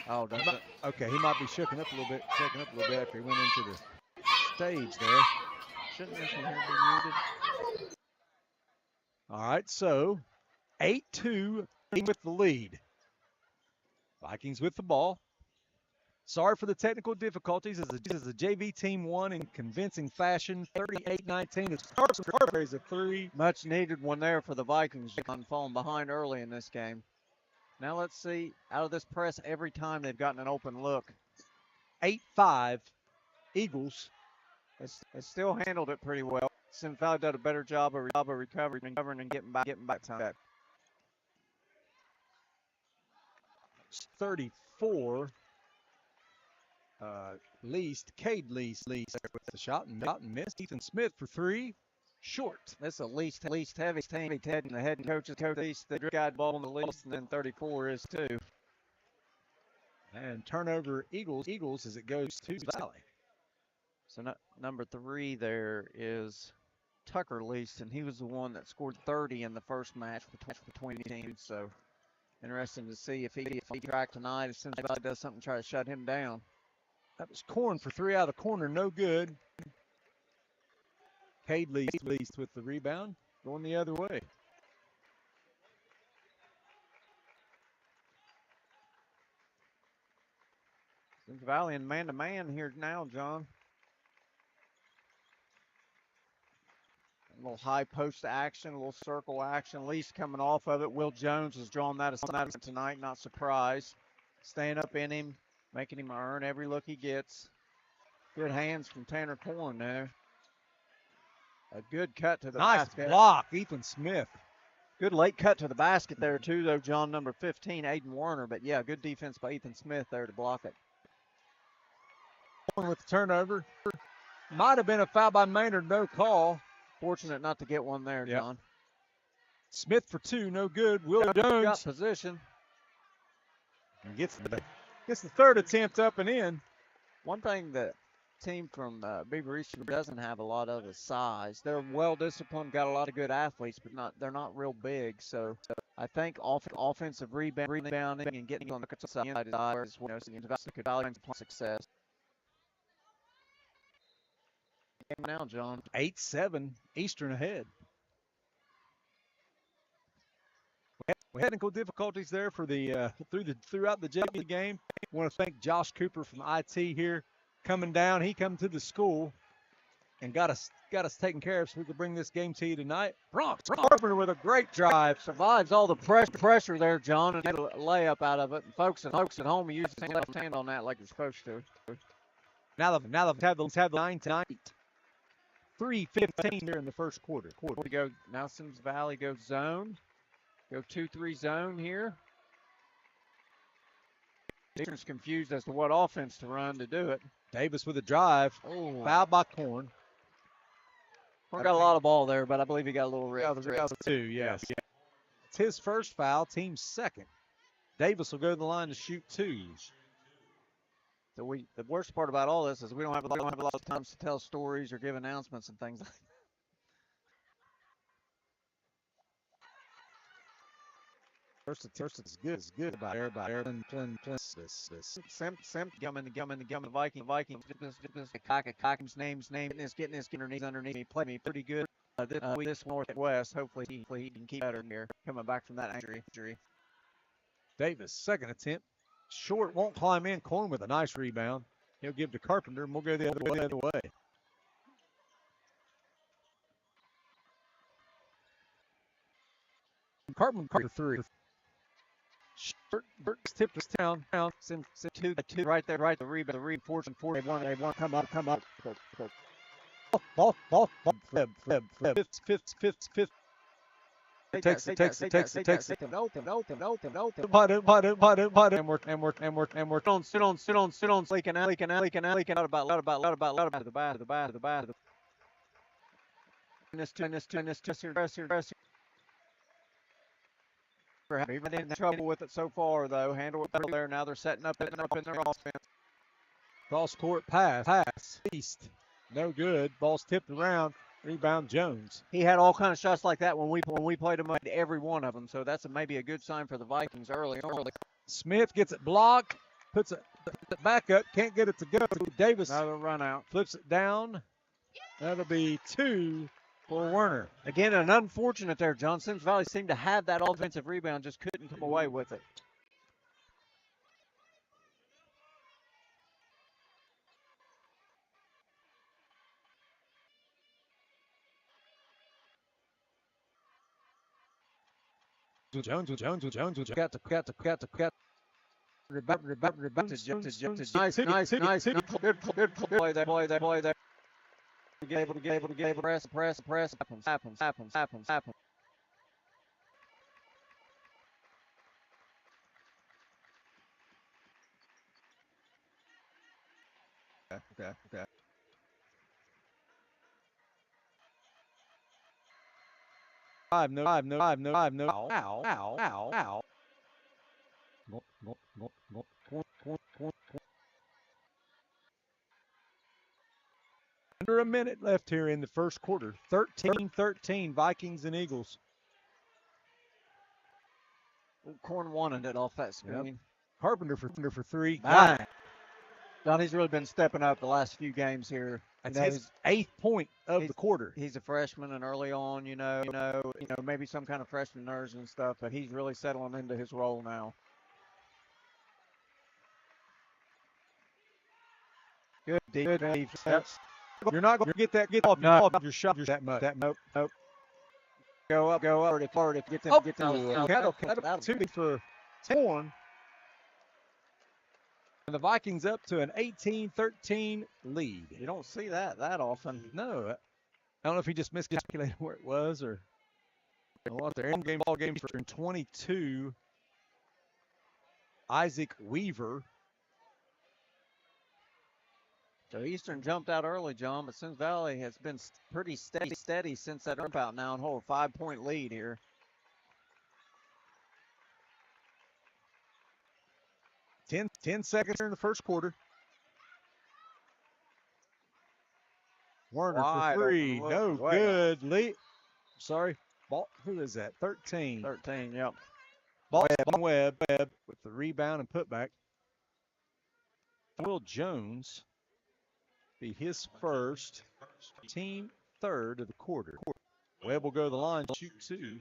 Oh, okay, he might be shaking up a little bit after he went into the stage there. Shouldn't this one here be muted? All right, so 8-2 with the lead. Vikings with the ball. Sorry for the technical difficulties as the JV team won in convincing fashion, 38-19. The Stars a 3. Much needed one there for the Vikings on falling behind early in this game. Now let's see, out of this press, every time they've gotten an open look. 8-5, Eagles. It's still handled it pretty well. Symmes did a better job of recovering and getting back time. 34. Cade Least with the shot and missed. Ethan Smith for 3. Short. That's the least heavy Ted and the head coach's coach. The guy ball in the least, and then 34 is 2. And turnover Eagles as it goes to Valley. So number 3 there is Tucker Least, and he was the one that scored 30 in the first match between teams. So interesting to see if he track tonight as soon as he does something to try to shut him down. That was Corn for 3 out of the corner, no good. Cade Least with the rebound, going the other way. Symmes Valley in man-to-man here now, John. A little high post action, a little circle action. Least coming off of it. Will Jones has drawn that tonight, not surprised. Staying up in him, making him earn every look he gets. Good hands from Tanner Corn there. A good cut to the basket. Nice block, Ethan Smith. Good late cut to the basket there too, though, John, number 15, Aiden Warner. But yeah, good defense by Ethan Smith there to block it. With the turnover. Might have been a foul by Maynard, no call. Fortunate not to get one there, John. Yep. Smith for 2, no good. Will Jones got position. And gets the third attempt up and in. One thing that team from Beaver East doesn't have a lot of is size. They're well disciplined, got a lot of good athletes, but they're not real big. So I think offensive rebounding and getting on the side is where could find success. Now, John. 8-7, Eastern ahead. We had technical difficulties there for the throughout the JV game. I want to thank Josh Cooper from IT here coming down. He come to the school and got us taken care of so we could bring this game to you tonight. Bronx Carpenter with a great drive. Survives all the pressure there, John, and get a layup out of it. And folks at home use the left hand on that like you're supposed to. Now they've had the 9-9. 3:15 here in the first quarter. We go now. Symmes Valley goes zone. Go 2-3 zone here. Eastern's confused as to what offense to run to do it. Davis with a drive. Oh. Foul by Corn. Corn got a lot of ball there, but I believe he got a little rip. Two, yes. Yeah. It's his first foul, team's second. Davis will go to the line to shoot 2. So the worst part about all this is we don't have a lot of times to tell stories or give announcements and things like that. First it's good about everybody. Symmes coming the Vikings names getting his underneath me, played me pretty good this Northwest. Hopefully he can keep better here coming back from that injury. Davis, second attempt. Short, won't climb in. Corn with a nice rebound. He'll give to Carpenter, and we'll go the other way. Carpenter 3. Short, Burke's tipped us down. Symmes 2 right there, the rebound, 4 they want to come up. Ball, flip. takes it, and we're sit on, leaking out about the this Beaver didn't have trouble with it so far, though. Handle it there. Now they're setting up in their offense. Cross court pass, east, no good. Ball's tipped around. Rebound Jones. He had all kind of shots like that when we played him, every one of them. So that's maybe a good sign for the Vikings early. Smith gets it blocked, puts it back up, can't get it to go. Davis another run out, flips it down. That'll be 2 for Werner. Again, an unfortunate there, John. Symmes Valley seemed to have that offensive rebound, just couldn't come away with it. Jones got to nice. Good play there. Able to get press. Happens. Okay. Five, no. Ow. Under a minute left here in the first quarter. 13-13, Vikings and Eagles. Corn wanted it off that screen. Yep. Carpenter for 3. Bang. Donnie's really been stepping up the last few games here. That's his 8th point of the quarter. He's a freshman, and early on, maybe some kind of freshman nerves and stuff, but he's really settling into his role now. Good defense. You're not going to get off your shot that much. Nope. Go up. Get them. That'll 2 for 10. And the Vikings up to an 18-13 lead. You don't see that often. No. I don't know if he just miscalculated where it was or what. They're in ball game for 22. Isaac Weaver. So Eastern jumped out early, John, but Symmes Valley has been pretty steady since that jump out now and hold a 5-point lead here. 10 seconds in the first quarter. Werner for 3. No good. Lee. Sorry. Ball. Who is that? 13. 13, yep. Ball Webb with the rebound and putback. Will Jones be his first, team third of the quarter. Webb will go to the line, shoot 2.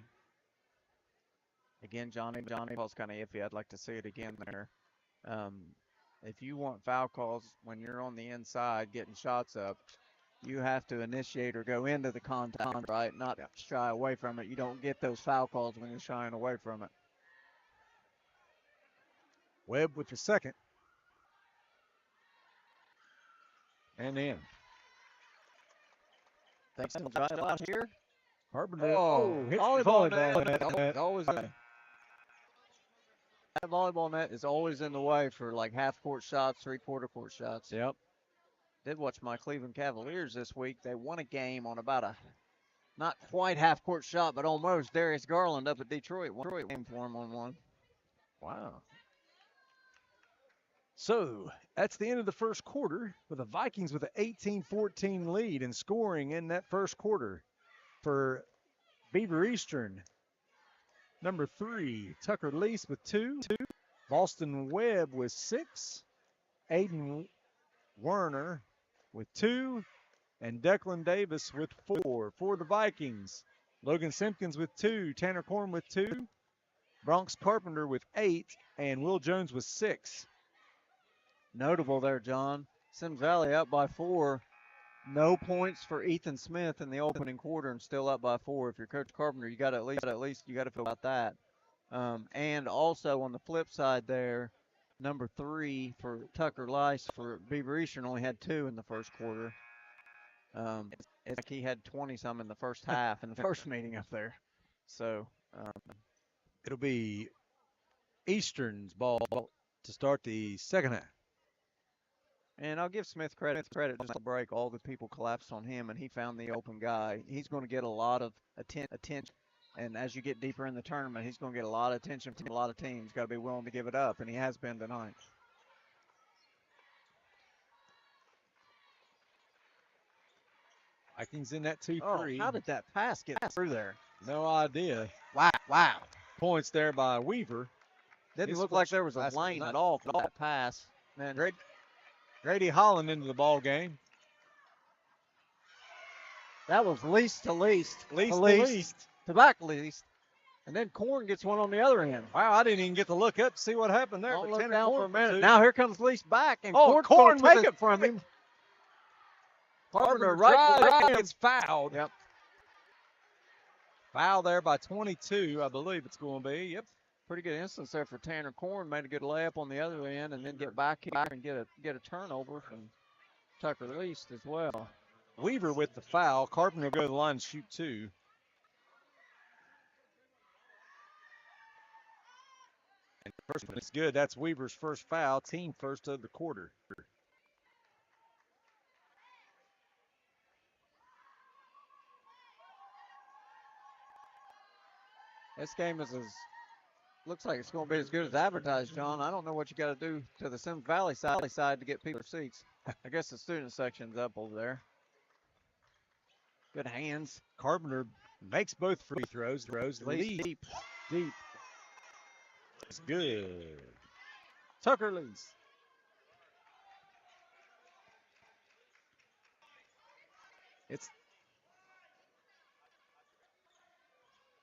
Again, Johnny Paul's kind of iffy. I'd like to see it again there. If you want foul calls when you're on the inside getting shots up, you have to initiate or go into the contact, right? Not shy away from it. You don't get those foul calls when you're shying away from it. Webb with the second. And in. Thanks to the last here. Carpenter. Hit volleyball net. Always that volleyball net is always in the way for like half-court shots, three-quarter court shots. Yep. Did watch my Cleveland Cavaliers this week. They won a game on about a not quite half-court shot, but almost. Darius Garland up at Detroit won a game for him on one. Wow. So that's the end of the first quarter with the Vikings with an 18-14 lead and scoring in that first quarter for Beaver Eastern. Number 3, Tucker Lease with 2. Boston Webb with 6. Aiden Werner with 2. And Declan Davis with 4 for the Vikings. Logan Simpkins with 2. Tanner Korn with 2. Bronx Carpenter with 8. And Will Jones with 6. Notable there, John. Symmes Valley up by 4. No points for Ethan Smith in the opening quarter and still up by 4. If you're Coach Carpenter, you got to at least feel about that. And also on the flip side there, number 3 for Tucker Lice for Beaver Eastern only had 2 in the first quarter. It's like he had 20-some in the first half in the first meeting up there. So It'll be Eastern's ball to start the second half. And I'll give Smith credit just a break. All the people collapsed on him, and he found the open guy. He's going to get a lot of attention. And as you get deeper in the tournament, he's going to get a lot of attention from a lot of teams. Got to be willing to give it up, and he has been tonight. Vikings in that 2-3. Oh, how did that pass get through there? No idea. Wow. Points there by Weaver. Didn't look like there was a lane at all for that pass. Man, Grady Holland into the ball game. that was least to least. Least. To back least. And then Korn gets one on the other end. Wow, I didn't even get to look up to see what happened there. Don't but look down for a minute. two. Now here comes Least back, and Korn Korn's going to with take it from him. Carpenter right gets fouled. Yep. Foul there by 22, I believe it's going to be. Yep. Pretty good instance there for Tanner Korn. Made a good layup on the other end, and then get back here and get a turnover from Tucker Least as well. Weaver with the foul. Carpenter will go to the line and shoot two. And the first one is good. That's Weaver's first foul. Team first of the quarter. This game looks like it's going to be as good as advertised, John. I don't know what you got to do to the Symmes Valley side to get people seats. I guess the student section's up over there. Good hands. Carpenter makes both free throws. Least deep. It's good. Tucker Least. It's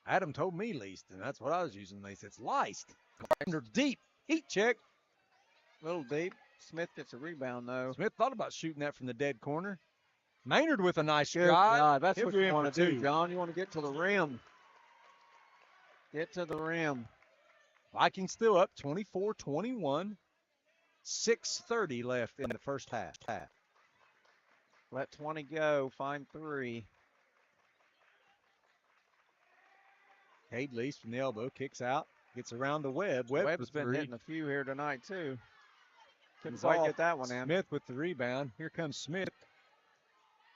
Adam told me Least, and that's what I was using. Least. It's Leist. Carpenter deep. Heat check. Little deep. Smith gets a rebound though. Smith thought about shooting that from the dead corner. Maynard with a nice Good drive. God, that's He'll what go you in want for to do, two. John. You want to get to the rim. Get to the rim. Vikings still up 24-21. 6:30 left in the first half. Let 20 go. Find three. Cade Least from the elbow kicks out. Gets around the Webb. Webb's for been three. hitting a few here tonight too. Couldn't He's quite off. get that one in. Smith with the rebound. Here comes Smith.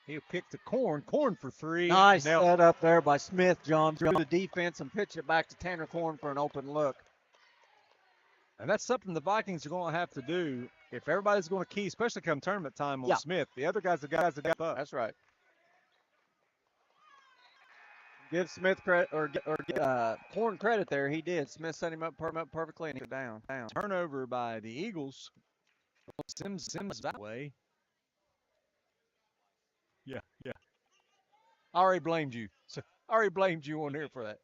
He'll pick to Korn. Korn for three. Nice Now, set up there by Smith, John. Through the defense and pitch it back to Tanner Korn for an open look. and that's something the Vikings are going to have to do if everybody's going to key, especially come tournament time on Yeah. Smith. The other guys have got up. That's right. Give Smith credit or Korn credit there. He did. Smith set him up perfectly and he down. Turnover by the Eagles. Symmes that way. Yeah. I already blamed you. So I already blamed you on here for that.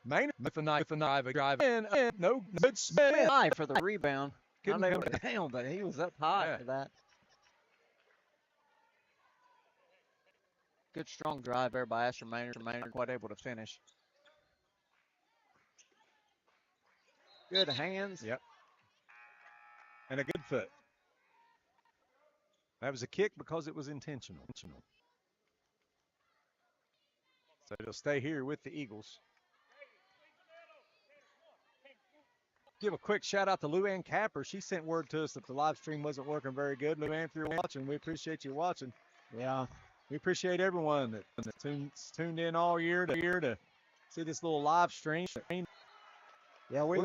Maynard with a knife drive and no good Smith. High for the rebound. Couldn't Not able come to down, but he was up high Yeah. for that. Good strong drive there by Asher Maynard. Quite able to finish. Good hands. Yep. And a good foot. That was a kick because it was intentional. So it'll stay here with the Eagles. Give a quick shout out to Luann Capper. She sent word to us that the live stream wasn't working very good. Luann, if you're watching, we appreciate you watching. Yeah. We appreciate everyone that tuned in all year to see this little live stream. Yeah, we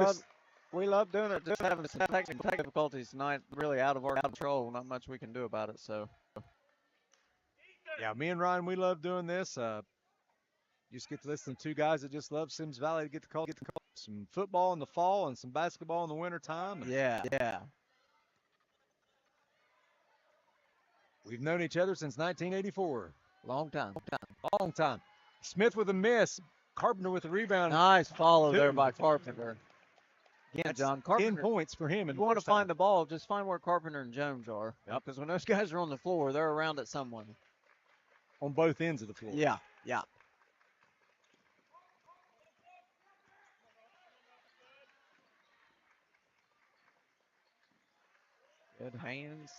love doing it. Just having some technical difficulties tonight, really out of our control. Not much we can do about it. So. Yeah, me and Ryan, we love doing this. Just get to listen to two guys that just love Symmes Valley to get to call some football in the fall and some basketball in the winter time. Yeah. We've known each other since 1984. Long time. Long time. Smith with a miss. Carpenter with a rebound. Nice follow there Two. by Carpenter. Again, That's John 10 Carpenter. points for him. If you want to find the ball, just find where Carpenter and Jones are. Yep. Because when those guys are on the floor, they're around at someone. on both ends of the floor. Yeah. Good hands.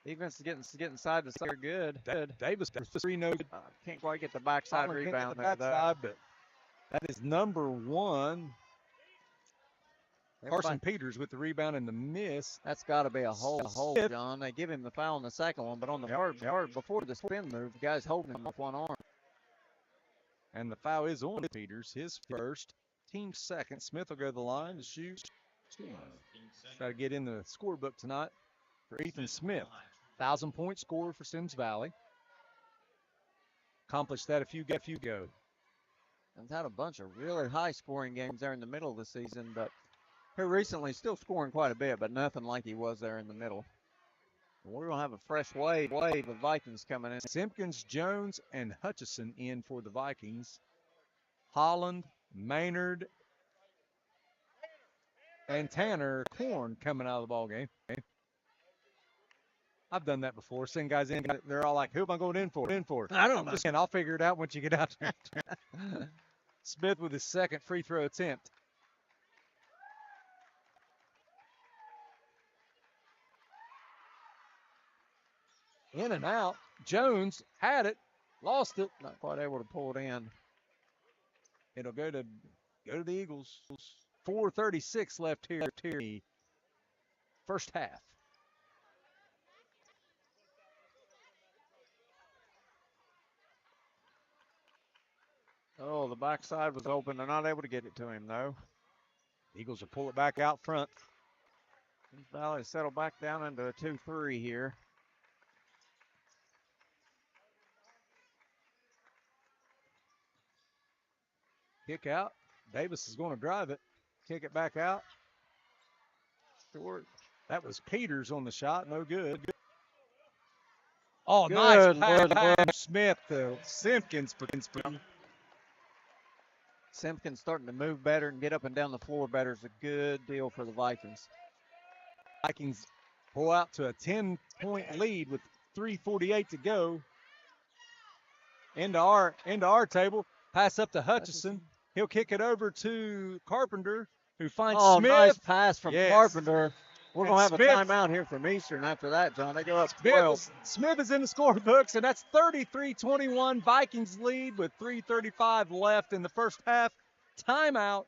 Defense is getting side to side. Good. Davis for 3, no good. Can't quite get the backside Holland can't get rebound the there, though. backside, but that is number 1. Carson Peters with the rebound and the miss. That's got to be a hold, John. They give him the foul in the second one, but on the first, before the spin move, the guy's holding him with one arm. And the foul is on Peters, his first, team second. Smith will go to the line to shoot. Try to get in the scorebook tonight for Ethan Smith. 1,000-point scorer for Symmes Valley. Accomplished that a few ago. And had a bunch of really high-scoring games there in the middle of the season, but here recently still scoring quite a bit, but nothing like he was there in the middle. We're going to have a fresh wave of Vikings coming in. Simpkins, Jones, and Hutchison in for the Vikings. Holland, Maynard, and Tanner Korn coming out of the ball game. I've done that before. Send guys in, they're all like, who am I going in for? I don't know. Just kidding, I'll figure it out once you get out there. Smith with his second free throw attempt. In and out. Jones had it, lost it. Not quite able to pull it in. It'll go to the Eagles. 4:36 left here. First half. Oh, the backside was open. They're not able to get it to him, though. Eagles will pull it back out front. Valley settle back down into a 2-3 here. Kick out. Davis is going to drive it. Kick it back out. Short. That was Peters on the shot. No good. Oh, good. Nice pass. Smith, Simpkins. Simpkins starting to move better and get up and down the floor better is a good deal for the Vikings. Vikings pull out to a 10-point lead with 3:48 to go. Into our table. Pass up to Hutchison. He'll kick it over to Carpenter, who finds Smith. Nice pass from Carpenter. We're going to have a timeout here from Eastern after that, John. They go up 12. Smith is in the scorebooks, and that's 33-21. Vikings lead with 3:35 left in the first half. Timeout.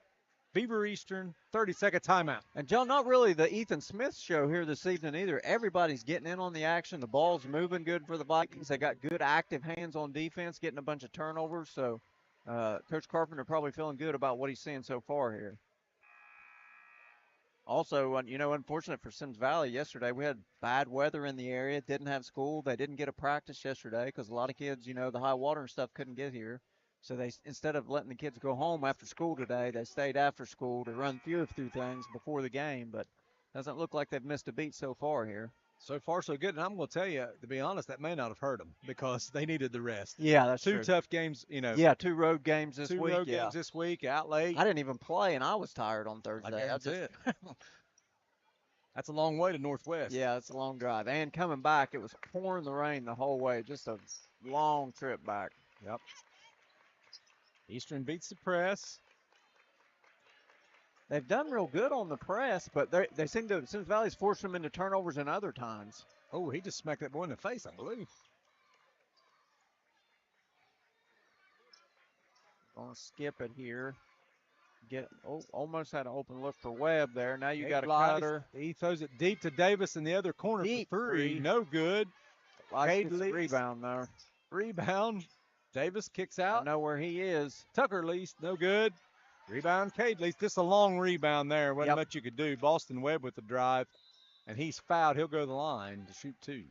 Beaver Eastern, 30-second timeout. And, John, not really the Ethan Smith show here this evening either. Everybody's getting in on the action. The ball's moving good for the Vikings. They got good active hands on defense, getting a bunch of turnovers. So, Coach Carpenter probably feeling good about what he's seeing so far here. Also, unfortunate for Symmes Valley yesterday, we had bad weather in the area, didn't have school. They didn't get a practice yesterday because a lot of kids, the high water and stuff couldn't get here. So they, instead of letting the kids go home after school today, they stayed after school to run through things before the game. But doesn't look like they've missed a beat so far here. So far, so good. And I'm going to tell you, to be honest, that may not have hurt them because they needed the rest. Yeah, that's true. 2 tough games, Yeah, 2 road games this week. 2 road games this week, out late. I didn't even play, and I was tired on Thursday. That's it. That's a long way to Northwest. Yeah, it's a long drive. And coming back, it was pouring the rain the whole way. Just a long trip back. Yep. Eastern beats the press. They've done real good on the press, but they seem to, Symmes Valley's forced them into turnovers in other times. Oh, he just smacked that boy in the face, I believe. Gonna skip it here. Almost had an open look for Webb there. Now you got a cutter. He throws it deep to Davis in the other corner deep for 3. No good. Rebound there. Rebound. Davis kicks out. I know where he is. Tucker Least, no good. Rebound, Cade Least. Just a long rebound there. Wasn't much you could do. Boston Webb with the drive, and he's fouled. He'll go to the line to shoot 2.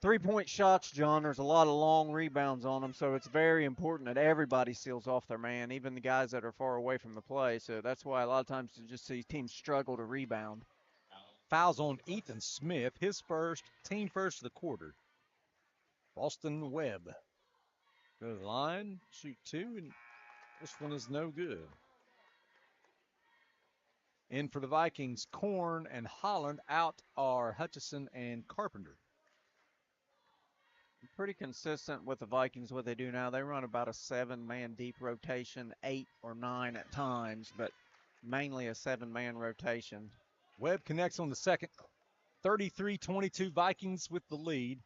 3-point shots, John. There's a lot of long rebounds on them, so it's very important that everybody seals off their man, even the guys that are far away from the play. So that's why a lot of times you just see teams struggle to rebound. Fouls on Ethan Smith, his first, team first of the quarter. Boston Webb. Go to the line, shoot 2, and this one is no good. In for the Vikings, Korn and Holland. Out are Hutchison and Carpenter. Pretty consistent with the Vikings, what they do now. They run about a 7-man deep rotation, 8 or 9 at times, but mainly a 7-man rotation. Webb connects on the second. 33-22 Vikings with the lead.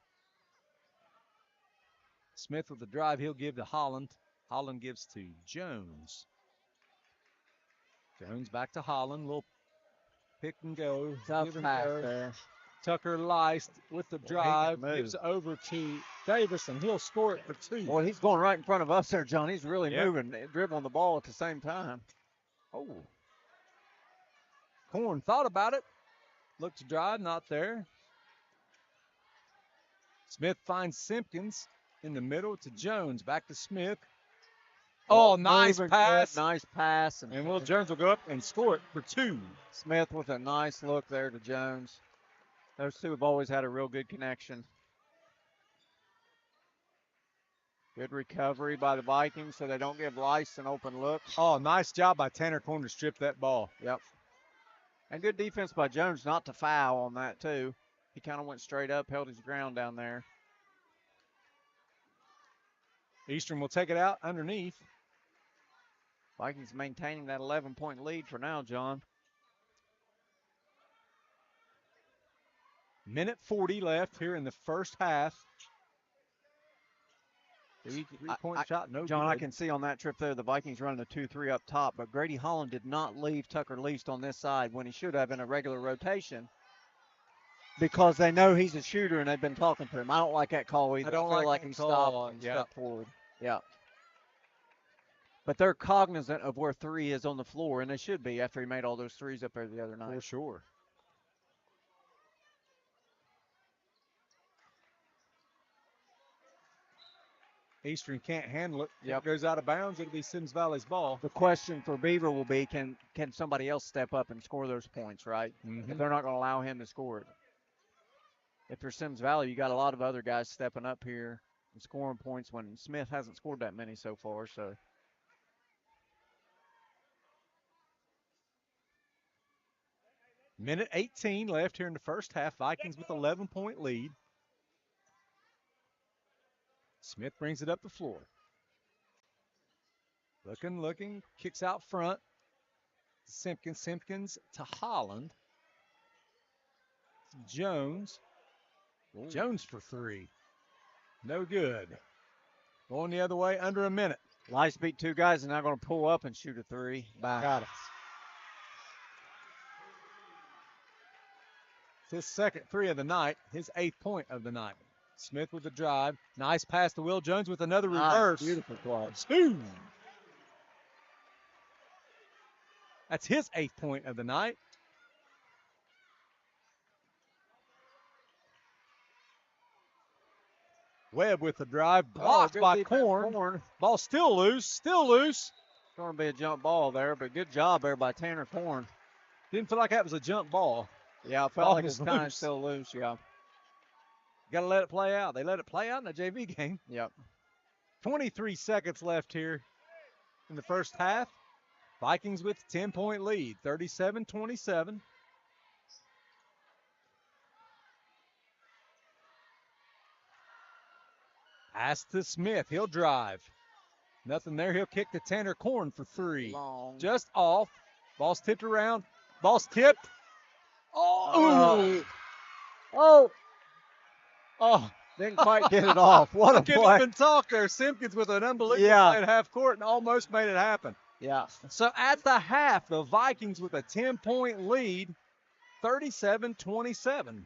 Smith with the drive, he'll give to Holland. Holland gives to Jones. Jones back to Holland, little pick and go. Tough give and pass go. there. Tucker Leist with the drive, move. gives over to Davis, and he'll score it for 2. Boy, he's going right in front of us there, John. He's really Yep. moving, dribbling the ball at the same time. Oh. Korn thought about it. Looked to drive, not there. Smith finds Simpkins in the middle to Jones. Back to Smith. Oh, nice pass. Good, nice pass. And Will Jones will go up and score it for 2. Smith with a nice look there to Jones. Those two have always had a real good connection. Good recovery by the Vikings so they don't give Lice an open look. Oh, nice job by Tanner Korn to strip that ball. Yep. And good defense by Jones not to foul on that, too. He kind of went straight up, held his ground down there. Eastern will take it out underneath. Vikings maintaining that 11-point lead for now, John. Minute 40 left here in the first half. Three-point shot, no John, good. I can see on that trip there the Vikings running a 2-3 up top, but Grady Holland did not leave Tucker Least on this side when he should have in a regular rotation because they know he's a shooter and they've been talking to him. I don't like that call either. I don't feel like him that stop call, and yeah. step forward. Yeah. But they're cognizant of where 3 is on the floor, and they should be after he made all those threes up there the other night. For sure. Eastern can't handle it. Yep. It goes out of bounds. It'll be Symmes Valley's ball. The question for Beaver will be, can somebody else step up and score those points, right? Mm-hmm. If they're not going to allow him to score it. If you're Symmes Valley, you got a lot of other guys stepping up here and scoring points when Smith hasn't scored that many so far. So Minute 18 left here in the first half. Vikings with 11-point lead. Smith brings it up the floor. Looking, kicks out front. Simpkins to Holland. Jones. Ooh. Jones for 3. No good. Going the other way, under a minute. Lice beat 2 guys and now going to pull up and shoot a 3. Back. Got it. It's his second 3 of the night, his 8th point of the night. Smith with the drive. Nice pass to Will Jones with another reverse. Beautiful play. 2. That's his 8th point of the night. Webb with the drive, blocked by Korn. Ball still loose. Going to be a jump ball there, but good job there by Tanner Korn. Didn't feel like that was a jump ball. Yeah, I felt like it's kind of still loose, yeah. Got to let it play out. They let it play out in the JV game. Yep. 23 seconds left here in the first half. Vikings with a 10-point lead, 37-27. Pass to Smith. He'll drive. Nothing there. He'll kick to Tanner Korn for 3. Long. Just off. Ball's tipped around. Ball's tipped. Oh! Oh! Didn't quite get it off. What a Couldn't play. even talk there. Simpkins with an unbelievable play at half court and almost made it happen. Yeah. So at the half, the Vikings with a 10-point lead, 37-27.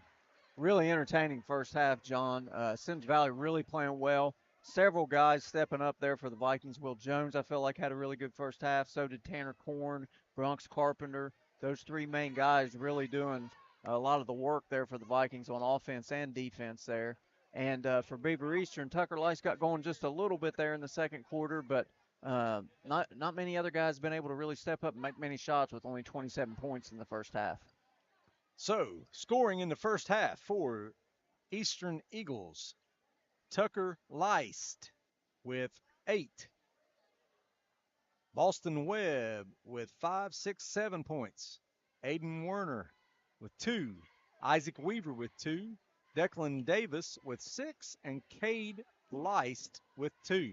Really entertaining first half, John. Symmes Valley really playing well. Several guys stepping up there for the Vikings. Will Jones, I feel like, had a really good first half. So did Tanner Korn, Bronx Carpenter. Those 3 main guys really doing a lot of the work there for the Vikings on offense and defense there. And for Beaver Eastern, Tucker Lice got going just a little bit there in the second quarter, but not many other guys have been able to really step up and make many shots with only 27 points in the first half. So, scoring in the first half for Eastern Eagles, Tucker Leist with 8. Boston Webb with 5, 6, 7 points. Aiden Werner with 2. Isaac Weaver with 2. Declan Davis with 6. And Cade Leist with 2.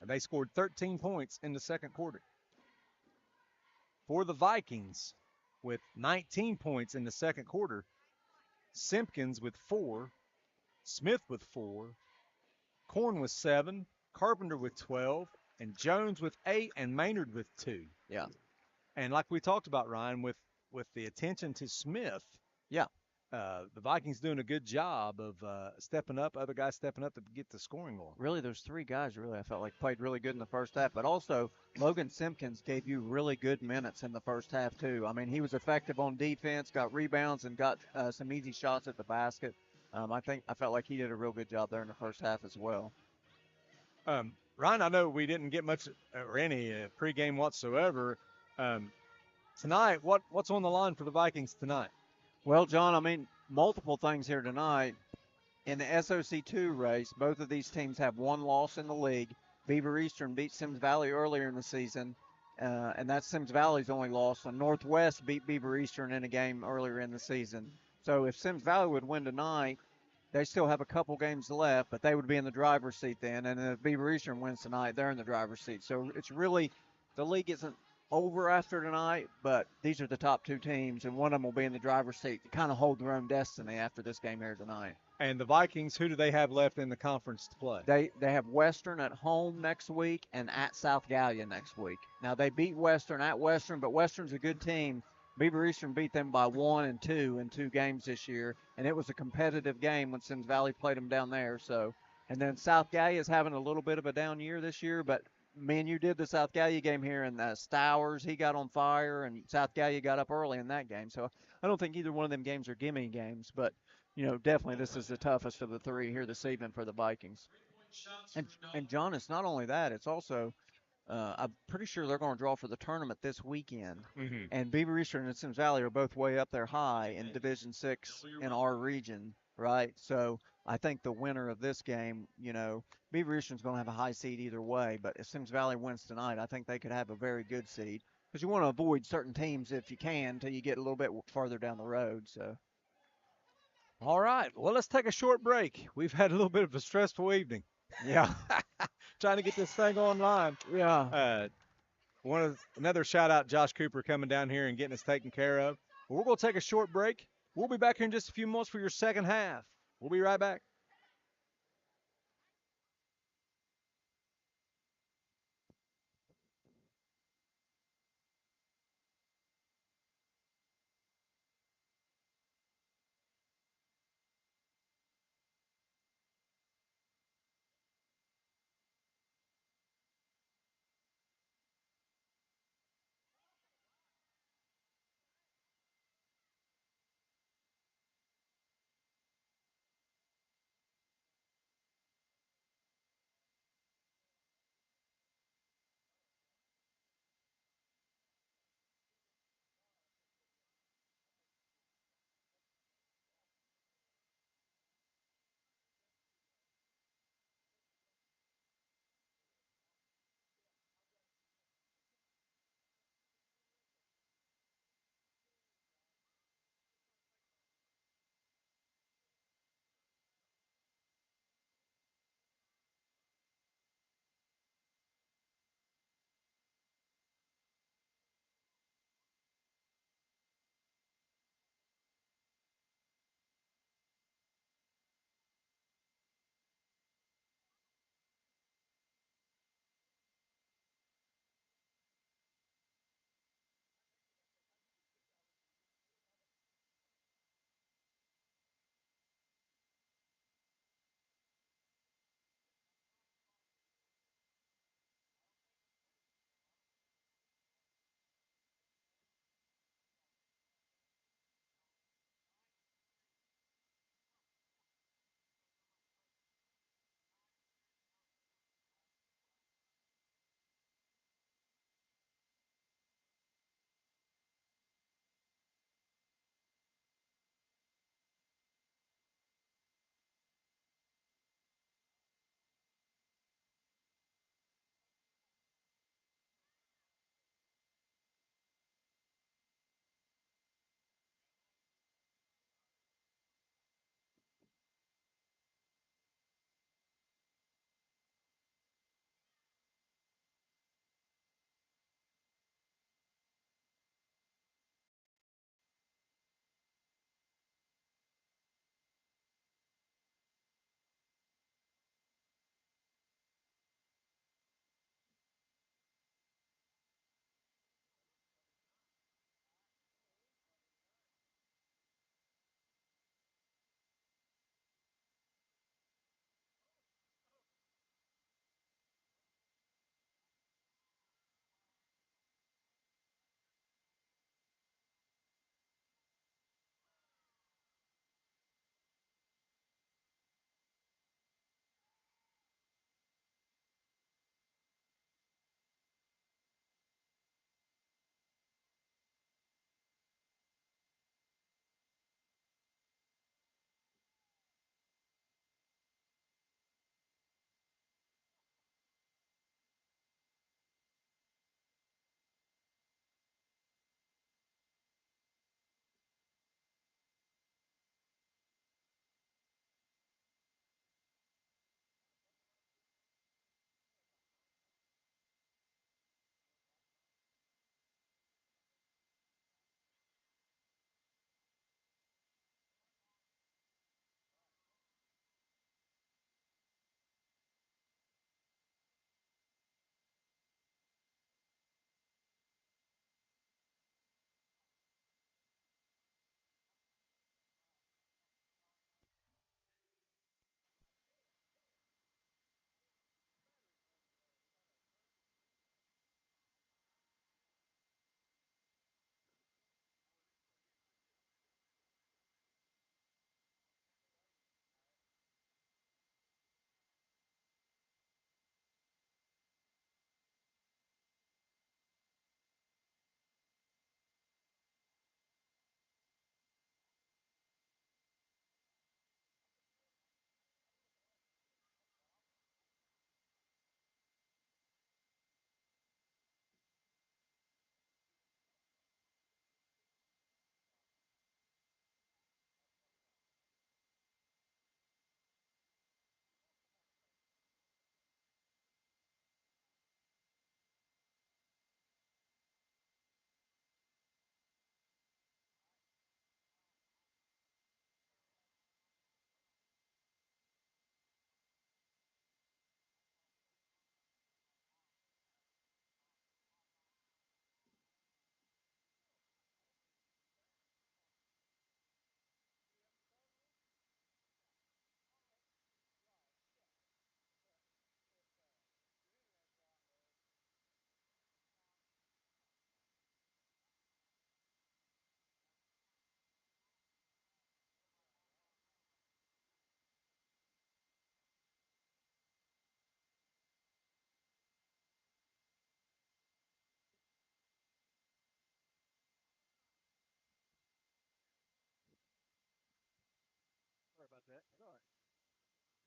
And they scored 13 points in the second quarter. For the Vikings, with 19 points in the second quarter. Simpkins with 4, Smith with 4, Corn with 7, Carpenter with 12, and Jones with 8, and Maynard with 2. Yeah. And like we talked about, Ryan, with the attention to Smith, Yeah. the Vikings doing a good job of stepping up, other guys stepping up to get the scoring going. Really, those three guys really I felt like played really good in the first half, but also Logan Simpkins gave you really good minutes in the first half too. I mean, he was effective on defense, got rebounds, and got some easy shots at the basket. I felt like he did a real good job there in the first half as well. Ryan, I know we didn't get much or any pregame whatsoever. Um, Tonight, what's on the line for the Vikings tonight? Well, John, I mean, multiple things here tonight. In the SOC2 race, both of these teams have one loss in the league. Beaver Eastern beat Symmes Valley earlier in the season, and that's Symmes Valley's only loss. And Northwest beat Beaver Eastern in a game earlier in the season. So if Symmes Valley would win tonight, they still have a couple games left, but they would be in the driver's seat then. And if Beaver Eastern wins tonight, they're in the driver's seat. So it's really, the league isn't over after tonight, but these are the top two teams, and one of them will be in the driver's seat to kind of hold their own destiny after this game here tonight. And the Vikings, who do they have left in the conference to play? They have Western at home next week and at South Gallia next week. Now they beat Western at Western, but Western's a good team. Beaver Eastern beat them by 1 and 2 in 2 games this year, and it was a competitive game when Symmes Valley played them down there. So, and then South Gallia is having a little bit of a down year this year, but me and you did the South Gallia game here, and Stowers, he got on fire, and South Gallia got up early in that game. So I don't think either one of them games are gimme games, but definitely this is the toughest of the three here this evening for the Vikings. And John, it's not only that; it's also I'm pretty sure they're going to draw for the tournament this weekend. Mm-hmm. And Beaver Eastern and Symmes Valley are both way up there high in Division 6 in our region, right? So I think the winner of this game, Beaver Eastern's going to have a high seed either way. But if Symmes Valley wins tonight, I think they could have a very good seed because you want to avoid certain teams if you can until you get a little bit farther down the road. So. All right. Well, let's take a short break. We've had a little bit of a stressful evening. Yeah. Trying to get this thing online. Yeah. Another shout out, Josh Cooper coming down here and getting us taken care of. But we're going to take a short break. We'll be back here in just a few months for your second half. We'll be right back.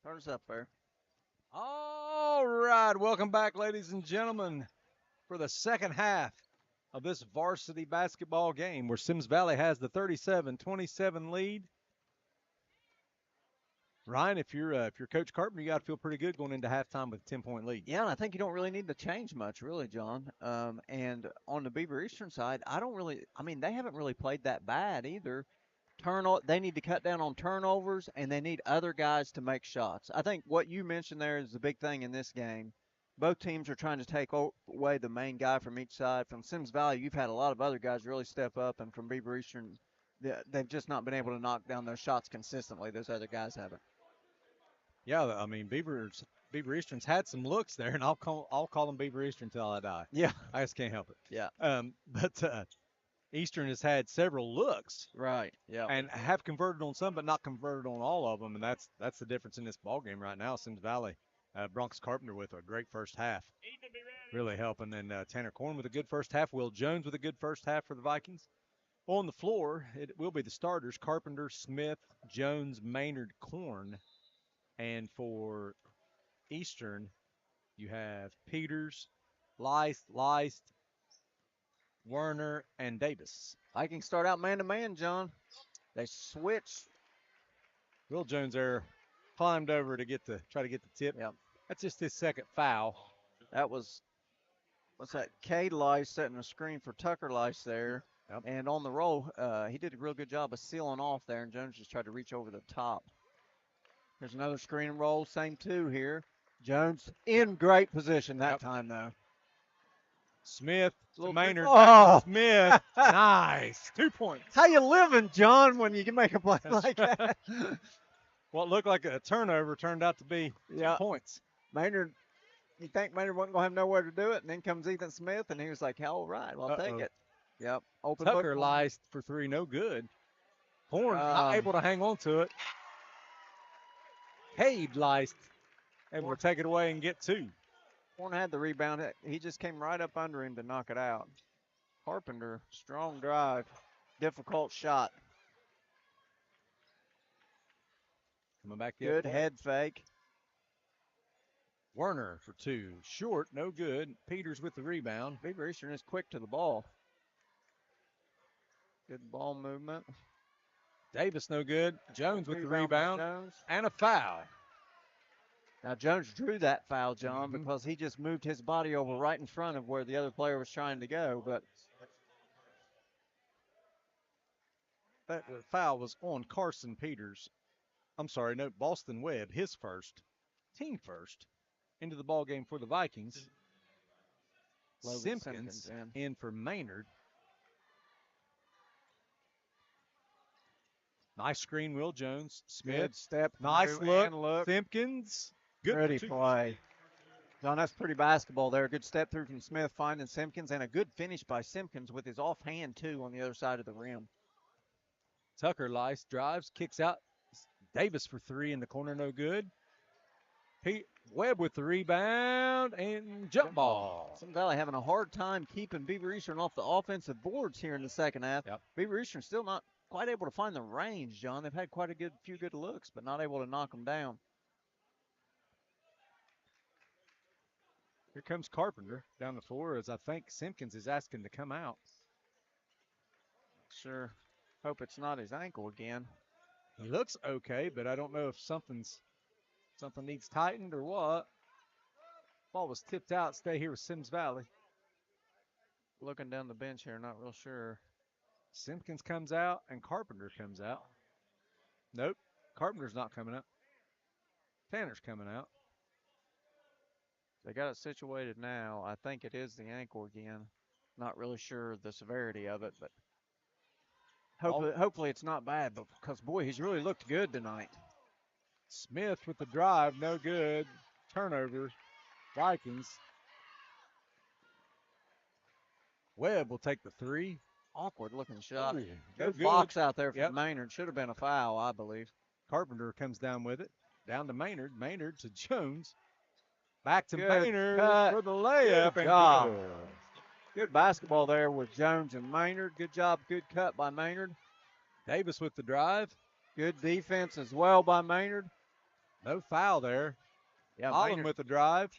Turn us up there. All right, welcome back, ladies and gentlemen, for the second half of this varsity basketball game where Symmes Valley has the 37-27 lead. Ryan, if you're Coach Carpenter, you got to feel pretty good going into halftime with a 10-point lead. Yeah, and I think you don't really need to change much, really, John. And on the Beaver Eastern side, I mean, they haven't really played that bad either. They need to cut down on turnovers, and they need other guys to make shots. I think what you mentioned there is the big thing in this game. Both teams are trying to take away the main guy from each side. From Symmes Valley, you've had a lot of other guys really step up, and from Beaver Eastern, they've just not been able to knock down those shots consistently. Those other guys haven't. Yeah, I mean Beaver Eastern's had some looks there, and I'll call them Beaver Eastern until I die. Yeah, I just can't help it. yeah, But Eastern has had several looks right, yeah. and have converted on some, but not converted on all of them, and that's the difference in this ball game right now. Symmes Valley, Bronx Carpenter with a great first half, really helping, and Tanner Corn with a good first half. Will Jones with a good first half for the Vikings. On the floor, it will be the starters: Carpenter, Smith, Jones, Maynard, Corn. And for Eastern, you have Peters, Leist, Werner, and Davis. Vikings start out man-to-man, John. They switch. Will Jones there climbed over to try to get the tip. Yep. That's just his second foul. That was, what's that, Cade Lice setting a screen for Tucker Lice there. Yep. And on the roll, he did a real good job of sealing off there, and Jones just tried to reach over the top. There's another screen and roll, same two here. Jones in great position that time, though. Smith to Maynard. Oh! Smith, nice. 2 points. How you living, John, when you can make a play like that? What looked like a turnover turned out to be 2 points. Maynard, you think Maynard wasn't going to have nowhere to do it, and then comes Ethan Smith, and he was like, all right, well, I'll take it. Yep. Open Tucker Lice for three, no good. Horn not able to hang on to it. Cade Lice able to take it away and get two. Horn had the rebound. He just came right up under him to knock it out. Carpenter, strong drive, difficult shot. Coming back good head fake. Werner for two, short, no good. Peters with the rebound. Beaver Eastern is quick to the ball. Good ball movement. Davis no good. Jones with the rebound. Jones. And a foul. Now, Jones drew that foul, John, because he just moved his body over right in front of where the other player was trying to go. But that foul was on Carson Peters. I'm sorry, no, Boston Webb, his first, team first, into the ball game for the Vikings. Simpkins in for Maynard. Nice screen, Will Jones. Smith. Good step. Nice look. Simpkins. Good pretty play. John, that's pretty basketball there. Good step through from Smith, finding Simpkins, and a good finish by Simpkins with his offhand, too, on the other side of the rim. Tucker Lice drives, kicks out. Davis for three in the corner, no good. Webb with the rebound and jump ball. Symmes Valley having a hard time keeping Beaver Eastern off the offensive boards here in the second half. Yep. Beaver Eastern still not quite able to find the range, John. They've had quite a few good looks, but not able to knock them down. Here comes Carpenter down the floor as I think Simpkins is asking to come out. Sure. Hope it's not his ankle again. He looks okay, but I don't know if something needs tightened or what. Ball was tipped out. Stay here with Symmes Valley. Looking down the bench here, not real sure. Simpkins comes out and Carpenter comes out. Nope, Carpenter's not coming out. Tanner's coming out. They got it situated now. I think it is the ankle again. Not really sure the severity of it, but hopefully it's not bad, but because, boy, he's really looked good tonight. Smith with the drive, no good. Turnover, Vikings. Webb will take the three. Awkward looking shot. Ooh, good box out there from Maynard. Should have been a foul, I believe. Carpenter comes down with it. Down to Maynard. Maynard to Jones. Back to good Maynard cut. for the layup. Good job. Good basketball there with Jones and Maynard. Good job. Good cut by Maynard. Davis with the drive. Good defense as well by Maynard. No foul there. Yeah, Holland Maynard. with the drive.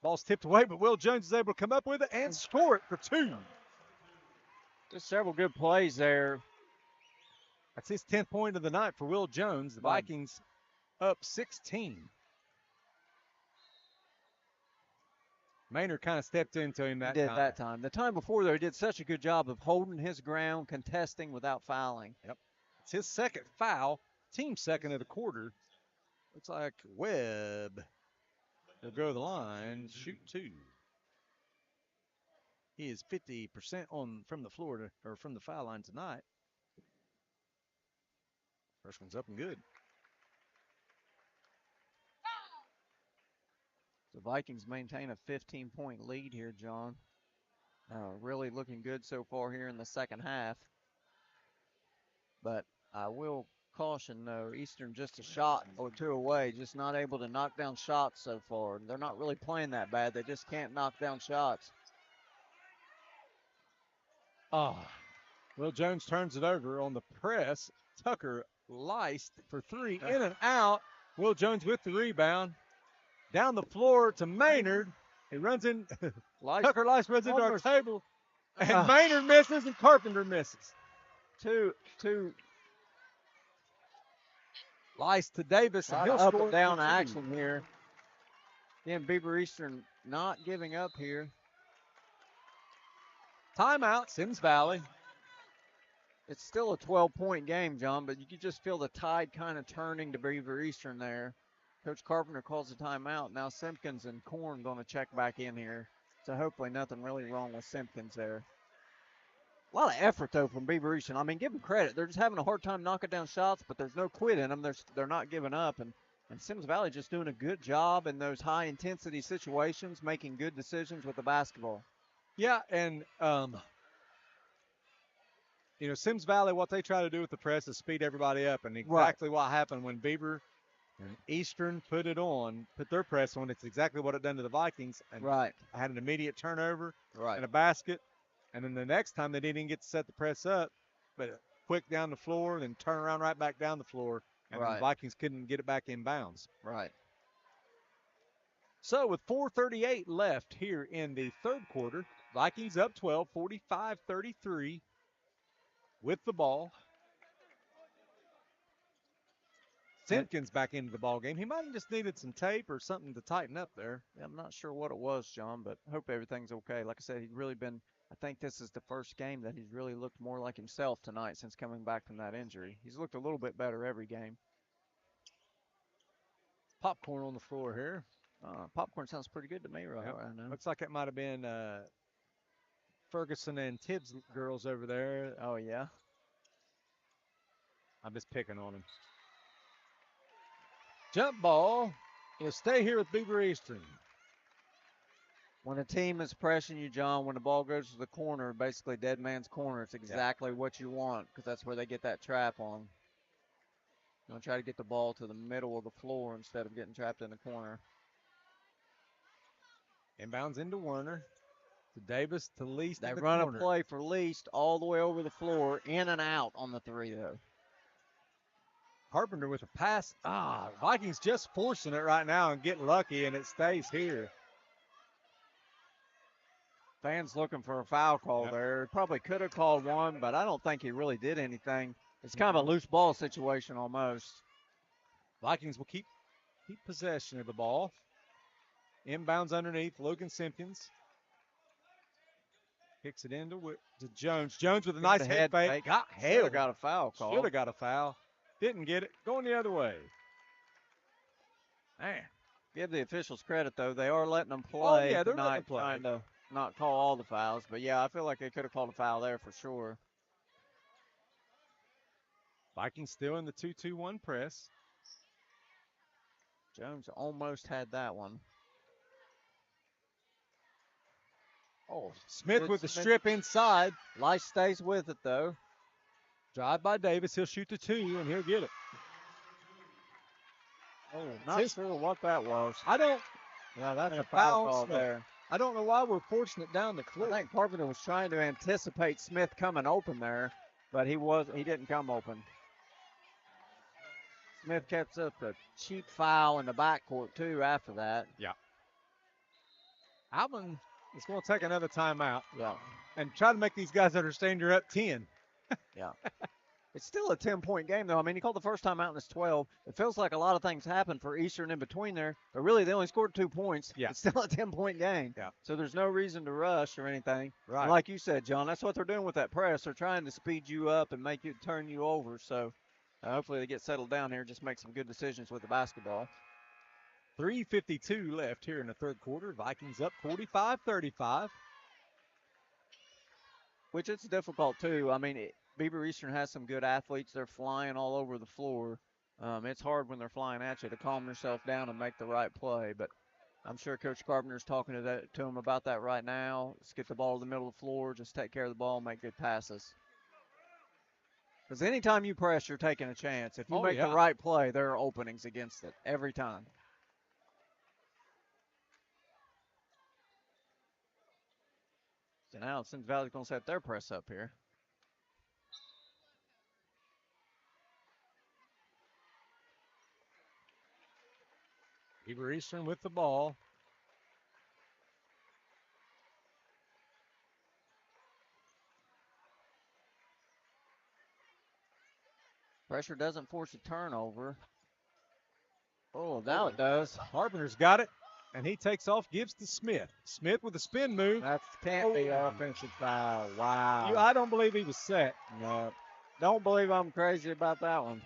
Ball's tipped away, but Will Jones is able to come up with it and score it for 2. Just several good plays there. That's his 10th point of the night for Will Jones. The Vikings up 16. Maynard kind of stepped into him that time. That time. The time before, though, he did such a good job of holding his ground, contesting without fouling. Yep. It's his second foul, team second of the quarter. Looks like Webb will go to the line, shoot 2. He is 50% from the floor or from the foul line tonight. First one's up and good. The Vikings maintain a 15-point lead here, John. Really looking good so far here in the second half. But I will caution, though, Eastern just a shot or 2 away, just not able to knock down shots so far. They're not really playing that bad. They just can't knock down shots. Will Jones turns it over on the press. Tucker Leist for 3, in and out. Will Jones with the rebound. Down the floor to Maynard. He runs in. Tucker Leist runs into our table. And Maynard misses and Carpenter misses. Two. Leist to Davis. And he'll up score and down action here. Again, Beaver Eastern not giving up here. Timeout, Symmes Valley. It's still a 12-point game, John, but you can just feel the tide kind of turning to Beaver Eastern there. Coach Carpenter calls a timeout. Now Simpkins and Korn going to check back in here. So hopefully nothing really wrong with Simpkins there. A lot of effort, though, from Beaver Eastern. I mean, give them credit. They're just having a hard time knocking down shots, but there's no quit in them. They're not giving up. And Symmes Valley just doing a good job in those high-intensity situations, making good decisions with the basketball. Yeah, and, Symmes Valley, what they try to do with the press is speed everybody up. And exactly what happened when Beaver and Eastern put their press on. It's exactly what it done to the Vikings. And I had an immediate turnover and a basket. And then the next time they didn't get to set the press up, but quick down the floor, then turn around right back down the floor. And the Vikings couldn't get it back in bounds. Right. So with 4:38 left here in the third quarter, Vikings up 12, 45-33 with the ball. Simpkins back into the ball game. He might have just needed some tape or something to tighten up there. Yeah, I'm not sure what it was, John, but hope everything's okay. Like I said, he's really been, I think this is the first game that he's really looked more like himself tonight since coming back from that injury. He's looked a little bit better every game. Popcorn on the floor here. Popcorn sounds pretty good to me right now. Looks like it might have been Ferguson and Tibbs girls over there. Oh, yeah? I'm just picking on him. Jump ball. It'll stay here with Beaver Eastern. When a team is pressing you, John, when the ball goes to the corner, basically dead man's corner, it's exactly what you want because that's where they get that trap on. You want to try to get the ball to the middle of the floor instead of getting trapped in the corner. Inbounds into Werner. To Davis, to Least. They run a play for Least all the way over the floor, in and out on the 3, though. Carpenter with a pass. Vikings just forcing it right now and getting lucky, and it stays here. Fans looking for a foul call there. Probably could have called one, but I don't think he really did anything. It's kind of a loose ball situation almost. Vikings will keep possession of the ball. Inbounds underneath, Logan Simpkins. Kicks it into to Jones. Jones with a nice head fake. Should have got a foul call. Should have got a foul. Didn't get it. Going the other way. Man, give the officials credit, though. They are letting them play. Oh, yeah, they're letting them play. Trying to not call all the fouls. But, yeah, I feel like they could have called a foul there for sure. Vikings still in the 2-2-1 press. Jones almost had that one. Oh, Smith with the strip inside. Lice stays with it, though. Drive by Davis. He'll shoot the 2, and he'll get it. Oh, not sure what that was. Yeah, that's a foul call there. I don't know why we're forcing it down the court. I think Carpenter was trying to anticipate Smith coming open there, but he didn't come open. Smith catches up a cheap foul in the backcourt, too, after that. Yeah. Alvin is going to take another timeout. Yeah. And try to make these guys understand you're up 10. Yeah. It's still a 10-point game, though. I mean, he called the first time out and it's 12. It feels like a lot of things happened for Eastern in between there, but really they only scored 2 points. Yeah. It's still a 10-point game. Yeah. So there's no reason to rush or anything. Right. And like you said, John, that's what they're doing with that press. They're trying to speed you up and make you turn you over. So hopefully they get settled down here and just make some good decisions with the basketball. 3:52 left here in the third quarter. Vikings up 45-35. Which it's difficult, too. I mean, Beaver Eastern has some good athletes. They're flying all over the floor. It's hard when they're flying at you to calm yourself down and make the right play. But I'm sure Coach Carpenter's talking to him about that right now. Let's get the ball to the middle of the floor. Just take care of the ball, make good passes. Because anytime you press, you're taking a chance. If you make the right play, there are openings against it every time. So now Symmes Valley's going to set their press up here. Beaver Eastern with the ball. Pressure doesn't force a turnover. Oh, now it does. Carpenter's got it, and he takes off, gives to Smith. Smith with a spin move. That can't be an offensive foul. Wow. I don't believe he was set. No. Don't believe I'm crazy about that one.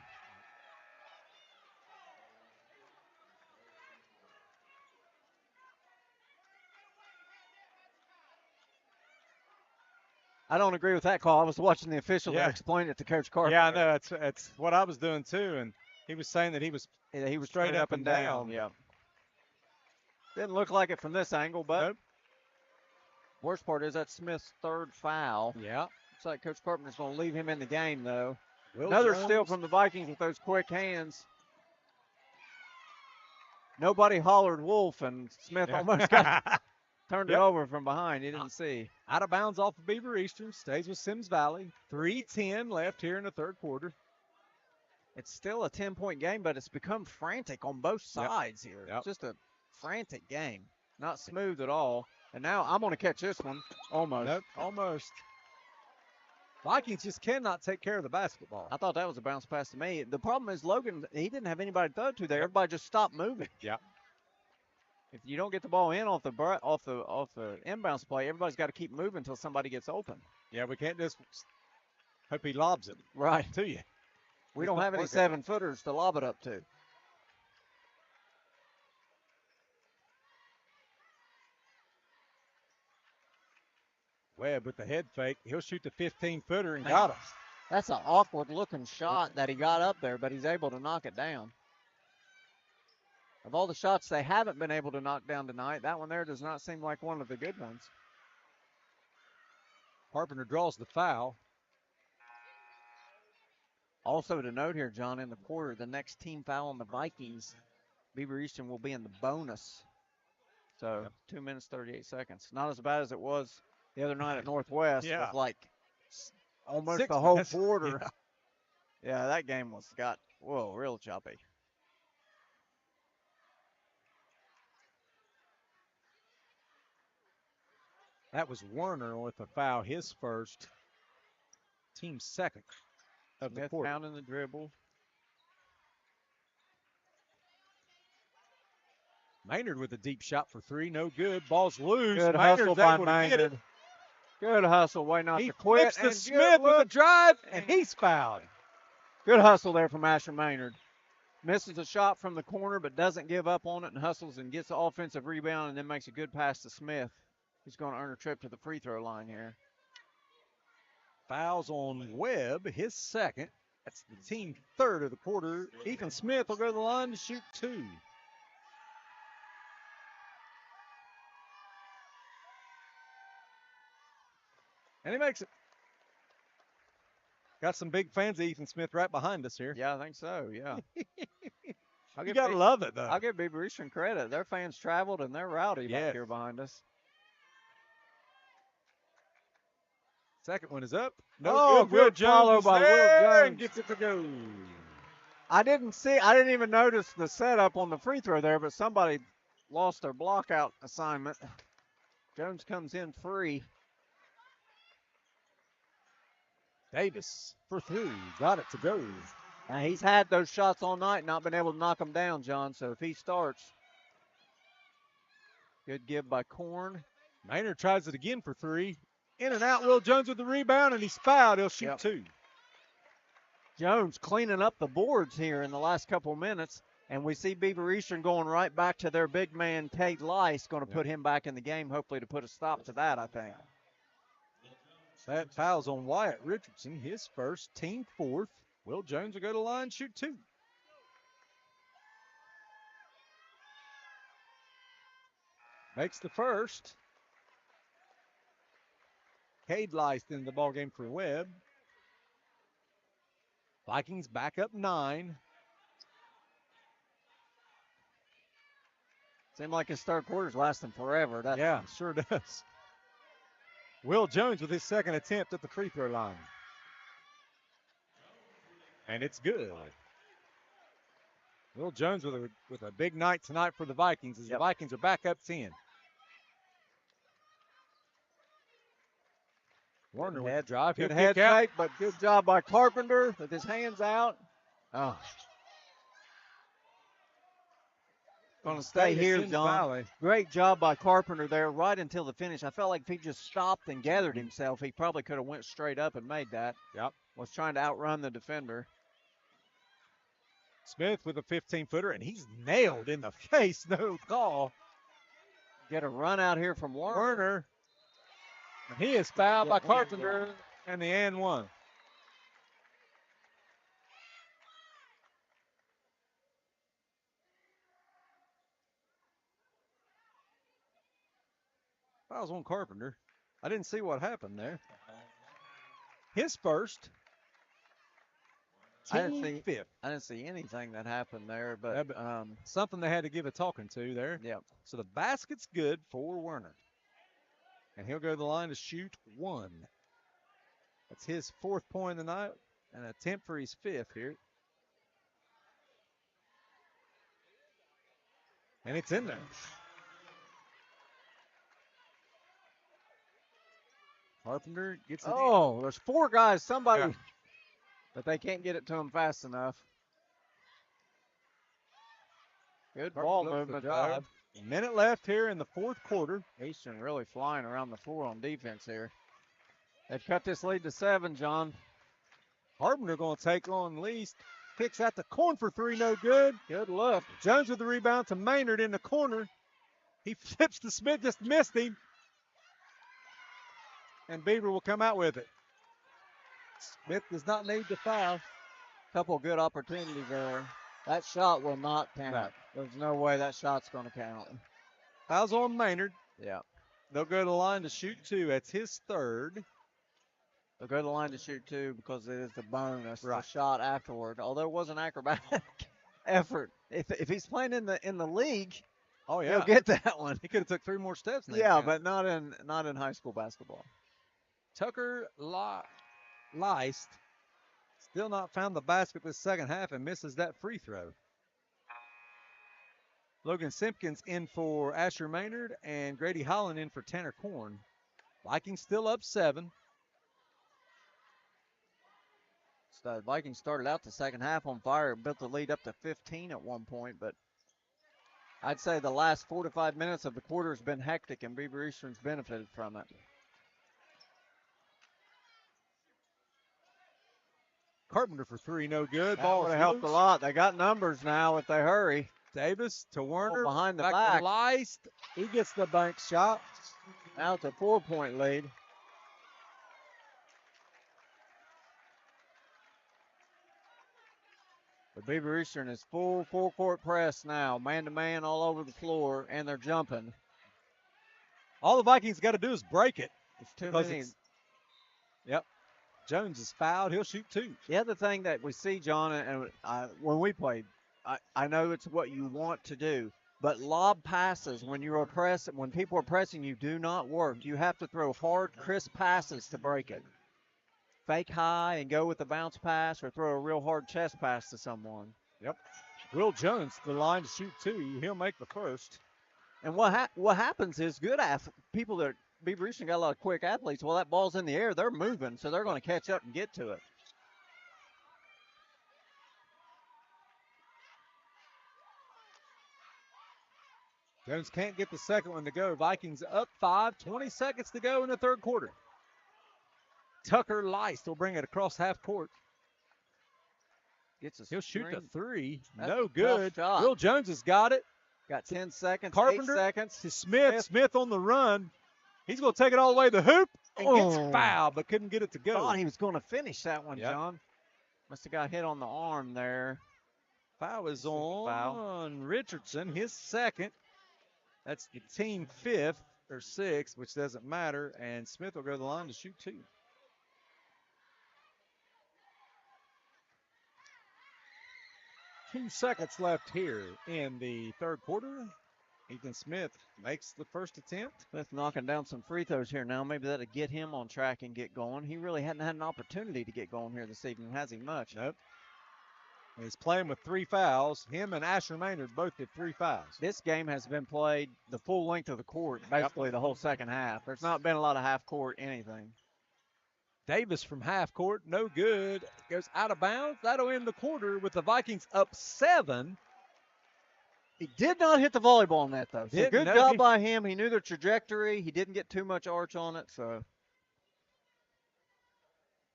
I don't agree with that call. I was watching the official there explain it to Coach Carpenter. Yeah, I know. It's what I was doing too, and he was saying that he was straight up and down. Yeah. Didn't look like it from this angle, but nope. Worst part is that's Smith's third foul. Yeah. Looks like Coach Carpenter's going to leave him in the game, though. Will Another Jones. steal from the Vikings with those quick hands. Nobody hollered wolf, and Smith almost got turned it over from behind. He didn't see. Out of bounds off of Beaver Eastern. Stays with Symmes Valley. 3:10 left here in the third quarter. It's still a 10-point game, but it's become frantic on both sides here. Yep. It's just a frantic game. Not smooth at all. And now I'm going to catch this one. Almost. Nope, almost. Vikings just cannot take care of the basketball. I thought that was a bounce pass to me. The problem is Logan, he didn't have anybody to throw it to there. Everybody just stopped moving. Yeah. If you don't get the ball in off the inbounds play, everybody's got to keep moving until somebody gets open. Yeah, we can't just hope he lobs it right to you. We don't have any 7-footers to lob it up to. Webb with the head fake. He'll shoot the 15-footer and got him. That's an awkward-looking shot that he got up there, but he's able to knock it down. Of all the shots they haven't been able to knock down tonight, that one there does not seem like one of the good ones. Carpenter draws the foul. Also to note here, John, in the quarter, the next team foul on the Vikings, Beaver Eastern will be in the bonus. So 2 minutes, 38 seconds. Not as bad as it was the other night at Northwest with like almost 6 the whole minutes. quarter. Yeah, that game got real choppy. That was Werner with a foul, his first, team second of the quarter. Pounding the dribble. Maynard with a deep shot for three, no good. Ball's loose. Good Maynard's hustle by able to get it. Maynard. Good hustle, way not He to quit. flips to And Smith with a drive, and he's fouled. Good hustle there from Asher Maynard. Misses a shot from the corner, but doesn't give up on it and hustles and gets the offensive rebound and then makes a good pass to Smith. He's going to earn a trip to the free throw line here. Fouls on Webb, his second. That's the team third of the quarter. Ethan Smith will go to the line to shoot two. And he makes it. Got some big fans of Ethan Smith right behind us here. Yeah, I think so, yeah. You got to love it, though. I'll give Beaver Eastern credit. Their fans traveled, and they're rowdy back here behind us. Second one is up. No good. Will Jones follow by Will Jones. and gets it to go. I didn't even notice the setup on the free throw there, but somebody lost their block out assignment. Jones comes in free. Davis for three. Got it to go. Now he's had those shots all night, not been able to knock them down, John. So if he starts, good give by Korn. Maynard tries it again for three. In and out. Will Jones with the rebound, and he's fouled. He'll shoot two. Jones cleaning up the boards here in the last couple minutes. And we see Beaver Eastern going right back to their big man, Tate Lice, going to put him back in the game, hopefully to put a stop to that, I think. That foul's on Wyatt Richardson, his first, team fourth. Will Jones will go to line, shoot two. Makes the first. Cade Lice in the ballgame for Webb. Vikings back up 9. Seemed like his third quarter's lasting forever. Yeah, sure does. Will Jones with his second attempt at the free throw line. And it's good. Will Jones with a big night tonight for the Vikings as the Vikings are back up 10. Warner with the drive. Good head fake, but good job by Carpenter with his hands out. Oh. Going to stay here, John. Great job by Carpenter there right until the finish. I felt like if he just stopped and gathered himself, he probably could have went straight up and made that. Yep. Was trying to outrun the defender. Smith with a 15-footer, and he's nailed in the face. No call. Get a run out here from Warner. And he is fouled by Carpenter, and the and one. Fouls on Carpenter. I didn't see what happened there. His first. I didn't see anything that happened there, but something they had to give a talking to there. Yeah. So the basket's good for Werner. And he'll go to the line to shoot one. That's his fourth point of the night, and an attempt for his fifth here. And it's in there. Carpenter gets it in. There's four guys. Somebody, but they can't get it to him fast enough. Good ball movement, though. A minute left here in the fourth quarter. Eastern really flying around the floor on defense here. They've cut this lead to 7, John. Carpenter going to take on Least. Picks out the corner for three, no good. Good look. Jones with the rebound to Maynard in the corner. He flips to Smith, just missed him. And Beaver will come out with it. Smith does not need to foul. Couple good opportunities there. That shot will not count. No. There's no way that shot's going to count. Fouls on Maynard. Yeah. They'll go to the line to shoot two. That's his third. They'll go to the line to shoot two because it is the bonus, the shot afterward. Although it was an acrobatic effort. If he's playing in the league, he'll get that one. He could have took 3 more steps. Yeah, but not in high school basketball. Tucker Leist still not found the basket this second half and misses that free throw. Logan Simpkins in for Asher Maynard and Grady Holland in for Tanner Korn. Vikings still up 7. So the Vikings started out the second half on fire, built the lead up to 15 at one point, but I'd say the last 4 to 5 minutes of the quarter has been hectic, and Beaver Eastern's benefited from it. Carpenter for 3, no good. Ball would have helped a lot. They got numbers now if they hurry. Davis to Werner. Behind the back. Leist. He gets the bank shot. Now it's a 4-point lead. The Beaver Eastern is full court press now. Man-to-man all over the floor, and they're jumping. All the Vikings got to do is break it. It's too many. Yep. Jones is fouled. He'll shoot 2. The other thing that we see, John, and when we played, I know it's what you want to do, but lob passes when people are pressing you do not work. You have to throw hard, crisp passes to break it. fake high and go with the bounce pass or throw a real hard chest pass to someone. Yep. Will Jones, the line to shoot 2. He'll make the first. And what happens is people that Beaver Eastern got a lot of quick athletes. Well, that ball's in the air, they're moving, so they're going to catch up and get to it. Jones can't get the second one to go. Vikings up 5, 20 seconds to go in the third quarter. Tucker Leist will bring it across half court. He'll shoot the 3. No good. Will Jones has got it. Got 10 seconds, Carpenter 8 seconds. To Smith. Smith on the run. He's going to take it all the way to the hoop and gets fouled, but couldn't get it to go. Thought he was going to finish that one, John. Must have got hit on the arm there. Foul is on Richardson, his second. That's the team 5th or 6th, which doesn't matter. And Smith will go to the line to shoot 2. Two seconds left here in the third quarter. Ethan Smith makes the first attempt. Smith knocking down some free throws here now. Maybe that'll get him on track and get going. He really hadn't had an opportunity to get going here this evening, has he much? Nope. He's playing with 3 fouls. Him and Asher Maynard both did 3 fouls. This game has been played the full length of the court, basically the whole second half. There's not been a lot of half court anything. Davis from half court, no good. Goes out of bounds. That'll end the quarter with the Vikings up 7. He did not hit the volleyball net, though. So good No, job by him. He knew the trajectory. He didn't get too much arch on it, so.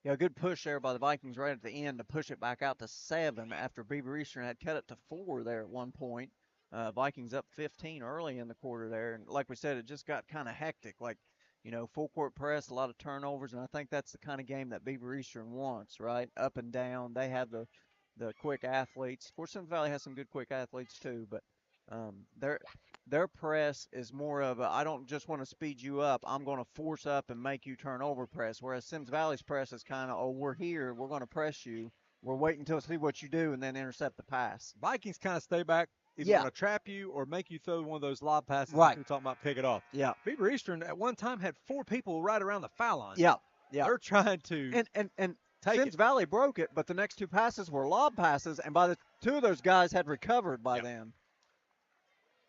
Yeah, a good push there by the Vikings right at the end to push it back out to 7 after Beaver Eastern had cut it to 4 there at one point. Vikings up 15 early in the quarter there. And like we said, it just got kind of hectic. Like, you know, full court press, a lot of turnovers, and I think that's the kind of game that Beaver Eastern wants, right? Up and down. They have the quick athletes. Of course, Symmes Valley has some good quick athletes too, but their press is more of a, I don't just want to speed you up, I'm going to force up and make you turn over press, whereas Symmes Valley's press is kind of, oh, we're here, we're going to press you, we're waiting until see what you do and then intercept the pass. Vikings kind of stay back. Either want to trap you or make you throw one of those lob passes. Right. We're talking about pick it off. Yeah. Beaver Eastern at one time had 4 people right around the foul line. Yeah. Yeah. They're trying to and Symmes Valley broke it, but the next 2 passes were lob passes, and by the 2 of those guys had recovered by them.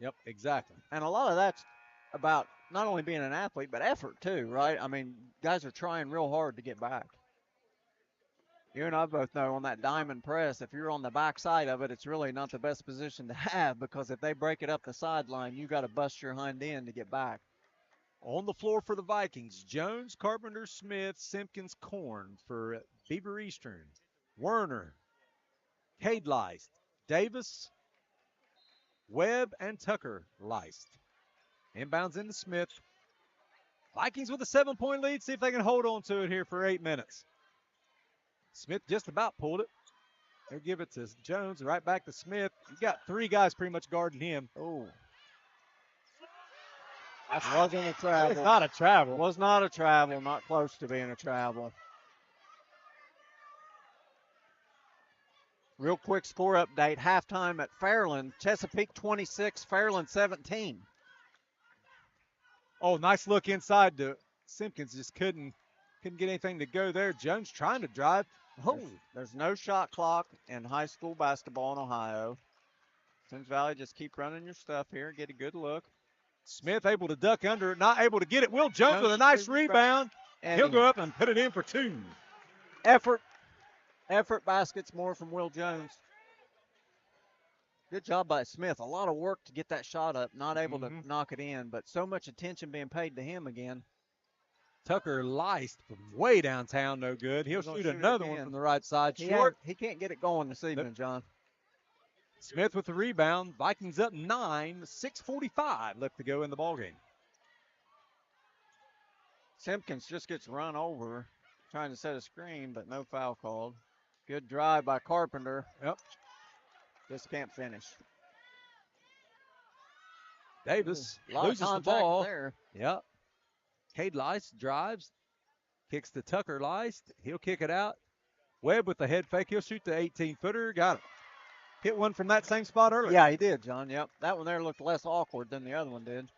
Yep, exactly. And a lot of that's about not only being an athlete, but effort too, right? I mean, guys are trying real hard to get back. You and I both know on that diamond press, if you're on the back side of it, it's really not the best position to have, because if they break it up the sideline, you got to bust your hind end to get back. On the floor for the Vikings, Jones, Carpenter, Smith, Simpkins, Korn. For Beaver Eastern, Werner, Cade Leist, Davis, Webb, and Tucker Leist. Inbounds into Smith. Vikings with a 7-point lead. See if they can hold on to it here for 8 minutes. Smith just about pulled it. They'll give it to Jones. Right back to Smith. You got 3 guys pretty much guarding him. Oh. That wasn't a travel. It's not a travel. Was not a travel. Not close to being a travel. Real quick score update. Halftime at Fairland. Chesapeake 26, Fairland 17. Oh, nice look inside to Simpkins. Just couldn't get anything to go there. Jones trying to drive. Oh, there's no shot clock in high school basketball in Ohio. Symmes Valley, just keep running your stuff here. Get a good look. Smith able to duck under it, not able to get it. Will Jones with a nice rebound. He'll go up and put it in for 2. Effort baskets more from Will Jones. Good job by Smith. A lot of work to get that shot up. Not able to knock it in, but so much attention being paid to him again. Tucker Leist from way downtown, no good. He'll shoot another one from the right side. Short. He can't get it going this evening, John. Smith with the rebound. Vikings up 9, 6:45 left to go in the ballgame. Simpkins just gets run over trying to set a screen, but no foul called. Good drive by Carpenter. Yep. Just can't finish. Davis loses the ball. There. Yep. Cade Leist drives, kicks to Tucker Leist. He'll kick it out. Webb with the head fake. He'll shoot the 18-footer. Got it. Hit one from that same spot earlier. Yeah, he did, John. Yep. That one there looked less awkward than the other one did.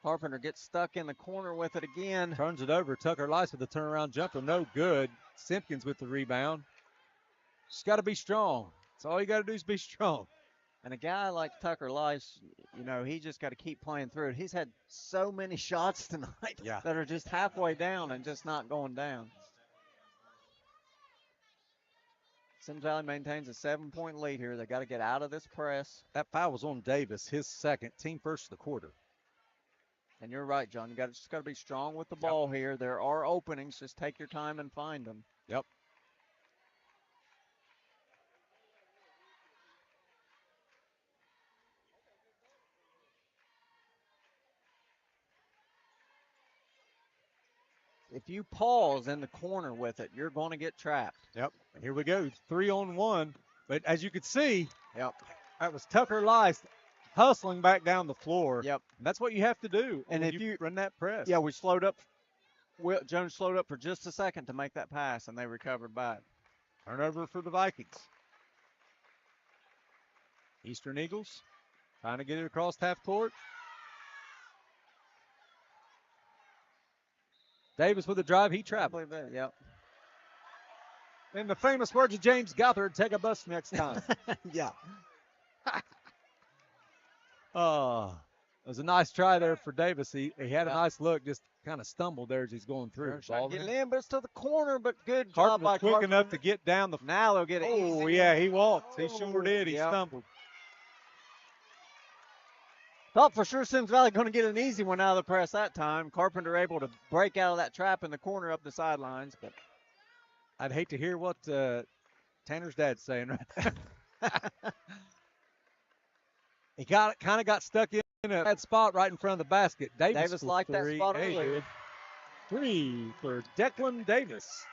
Carpenter gets stuck in the corner with it again. Turns it over. Tucker Lice with the turnaround jumper. No good. Simpkins with the rebound. Just got to be strong. That's all you got to do is be strong. And a guy like Tucker Lice, you know, he just got to keep playing through it. He's had so many shots tonight that are just halfway down and just not going down. Symmes Valley maintains a 7-point lead here. They got to get out of this press. That foul was on Davis, his second, team first of the quarter. And you're right, John. You just got to be strong with the ball here. There are openings. Just take your time and find them. Yep. If you pause in the corner with it, you're going to get trapped. Yep. And here we go. 3-on-1. But as you can see, that was Tucker Lice hustling back down the floor. Yep. And that's what you have to do. And if you run that press. Yeah, we slowed up. Jones slowed up for just a second to make that pass, and they recovered back. Turnover for the Vikings. Eastern Eagles trying to get it across half court. Davis with the drive. He traveled. Yep. In the famous words of James Gothard, take a bus next time. Yeah. It was a nice try there for Davis. He had a nice look, just kind of stumbled there as he's going through. Get in, but it's to the corner, but good job by quick enough to get down the. Now they'll get it. Oh, yeah, he walked. He sure did. He stumbled. Thought for sure Symmes Valley going to get an easy one out of the press that time. Carpenter able to break out of that trap in the corner up the sidelines, but I'd hate to hear what Tanner's dad's saying right there. He kind of got stuck in a bad spot right in front of the basket. Davis liked that spot earlier. 3 for Declan Davis.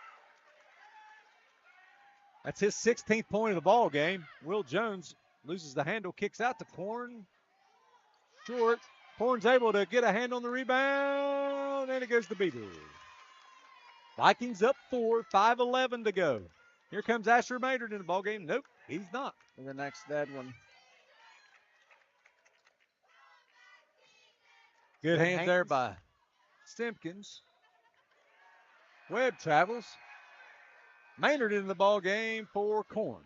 That's his 16th point of the ball game. Will Jones loses the handle, kicks out to Korn. Short. Korn's able to get a hand on the rebound, and it goes to Beaver. Vikings up 4, 5:11 to go. Here comes Asher Maynard in the ball game. Nope, he's not. And the next dead one. Good hands there by Simpkins. Webb travels. Maynard in the ball game for Korn.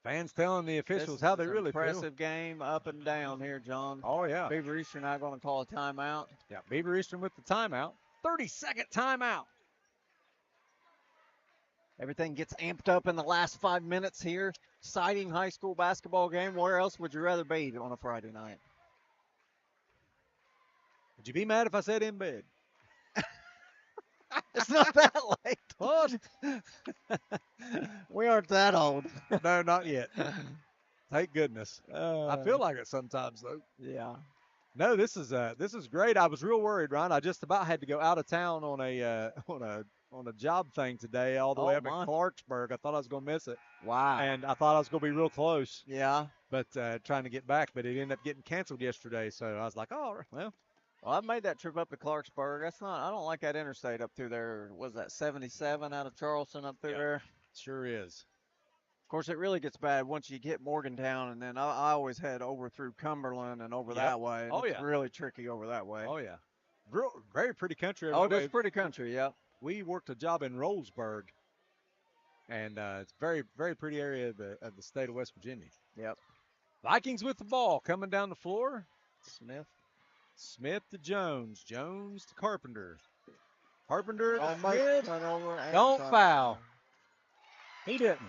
Fans telling the officials how they really feel. Impressive game up and down here, John. Oh, yeah. Beaver Eastern not going to call a timeout. Yeah, Beaver Eastern with the timeout. 30-second timeout. Everything gets amped up in the last 5 minutes here. Exciting high school basketball game. Where else would you rather be on a Friday night? Would you be mad if I said in bed? It's not that late. What? We aren't that old. No, not yet. Thank goodness. I feel like it sometimes, though. Yeah. No, this is great. I was real worried, Ryan. I just about had to go out of town on a job thing today, all the way up in Clarksburg. I thought I was going to miss it. Wow. And I thought I was going to be real close. Yeah. But trying to get back, but it ended up getting canceled yesterday. So I was like, oh, well. Well, I made that trip up to Clarksburg. I don't like that interstate up through there. Was that 77 out of Charleston up through there? Sure is. Of course, it really gets bad once you get Morgantown, and then I always head over through Cumberland and over that way. Oh, it's really tricky over that way. Oh, yeah. Very pretty country. It's pretty country, yeah. We worked a job in Rollsburg, and it's very, very pretty area of the state of West Virginia. Yep. Vikings with the ball coming down the floor. Smith to Jones. Jones to Carpenter. Carpenter to Smith. Don't foul. He didn't.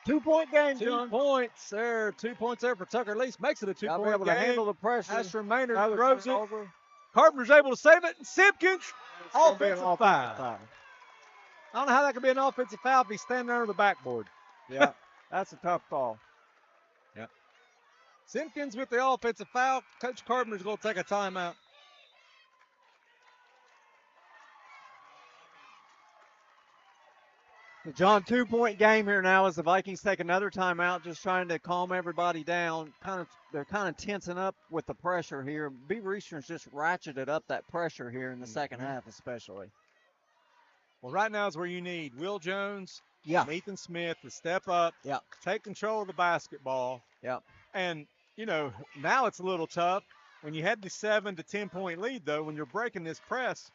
2-point game, 2 points there. 2 points there for Tucker Lice. Makes it a 2-point game. Able to handle the pressure. Asher Maynard throws it. Carpenter's able to save it. And Simpkins, offensive foul. I don't know how that could be an offensive foul if he's standing under the backboard. Yeah, that's a tough call. Yeah. Simpkins with the offensive foul. Coach Carpenter's going to take a timeout. The John 2-point game here now as the Vikings take another timeout, just trying to calm everybody down. They're kind of tensing up with the pressure here. Beaver Eastern's just ratcheted up that pressure here in the second half especially. Well, right now is where you need Will Jones Yeah. from Ethan Smith to step up, Yeah. take control of the basketball. Yeah. And, now it's a little tough. When you had the 7 to 10 point lead, though, when you're breaking this press,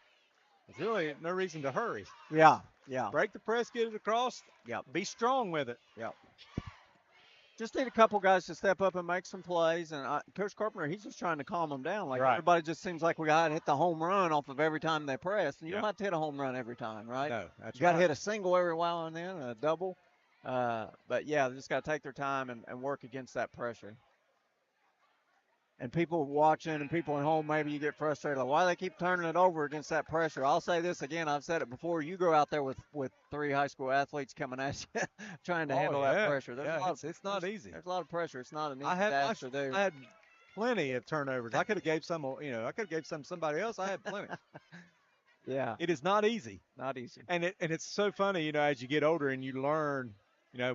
there's really no reason to hurry. Yeah. Yeah. Break the press, get it across. Yeah. Be strong with it. Yeah. Just need a couple guys to step up and make some plays. And Coach Carpenter, he's just trying to calm them down. Like, Right. everybody just seems like we got to hit the home run off of every time they press. And you Yeah. don't have to hit a home run every time, right? No, that's You got to right. hit a single every while and then, a double. But, yeah, they just got to take their time and work against that pressure. And people watching and people at home, maybe you get frustrated. Like, why do they keep turning it over against that pressure? I'll say this again. I've said it before. You go out there with 3 high school athletes coming at you trying to handle that pressure. It's not easy. There's a lot of pressure. It's not an easy I task to do. had plenty of turnovers. I could have gave some, I could have gave some to somebody else. I had plenty. Yeah. It is not easy. Not easy. And it's so funny, as you get older and you learn,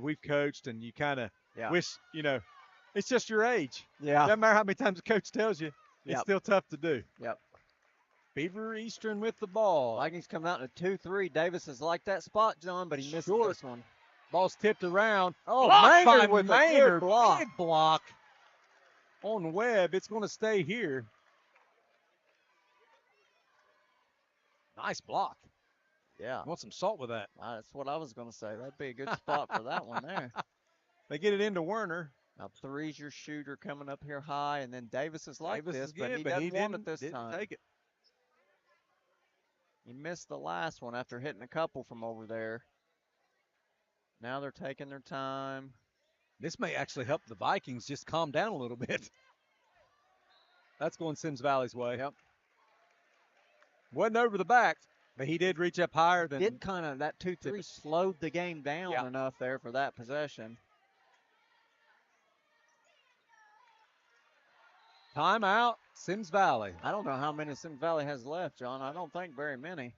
we've coached and you kind of wish, it's just your age. Yeah. Doesn't matter how many times the coach tells you, it's still tough to do. Yep. Beaver Eastern with the ball. Vikings coming out in a 2-3. Davis is like that spot, John, but he missed this one. Ball's tipped around. Oh, Maynard with Maynard, a good block. big block on Webb. It's going to stay here. Nice block. Yeah. Want some salt with that. That's what I was going to say. That'd be a good spot for that one there. They get it into Werner. Now, 3's your shooter coming up here high, and then Davis is like Davis this, is but good, he but doesn't want it didn't this time. Take it. He missed the last one after hitting a couple from over there. Now they're taking their time. This may actually help the Vikings just calm down a little bit. That's going Symmes Valley's way. Yep. Wasn't over the back, but he did reach up higher than. Did kind of that 2-3 slowed the game down enough there for that possession. Timeout, Symmes Valley. I don't know how many Symmes Valley has left, John. I don't think very many.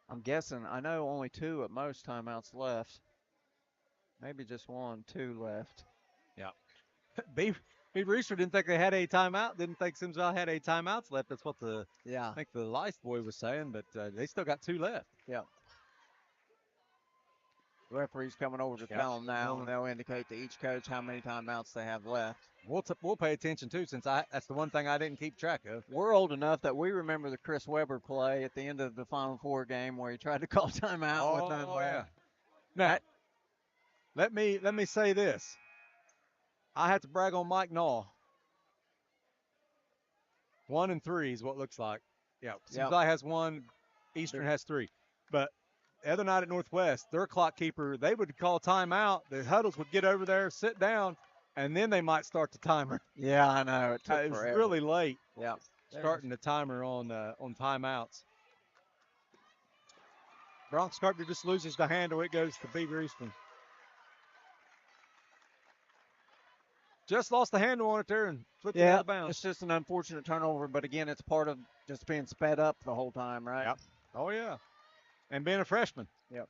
I'm guessing. I know only 2 at most timeouts left. Maybe just 1, 2 left. Yeah. Beaver Easter didn't think they had a timeout. Didn't think Symmes Valley had 8 timeouts left. That's what I think the Lice boy was saying, but they still got 2 left. Yeah. The referee's coming over to tell them now, and they'll indicate to each coach how many timeouts they have left. We'll pay attention too, since that's the one thing I didn't keep track of. We're old enough that we remember the Chris Webber play at the end of the Final Four game where he tried to call timeout with none left. Now, let me say this. I have to brag on Mike Naw. 1 and 3 is what it looks like. Yeah, Symmes Valley has 1, Eastern has 3, but. The other night at Northwest, their clock keeper, they would call timeout. The huddles would get over there, sit down, and then they might start the timer. Yeah, I know. It took It was forever. really late. Yeah. Starting the timer on timeouts. Bronx Carpenter just loses the handle. It goes to Beaver Eastern. Just lost the handle on it there and flipped it out of bounds. It's just an unfortunate turnover, but again, it's part of just being sped up the whole time, right? Yep. Oh, yeah. And being a freshman. Yep.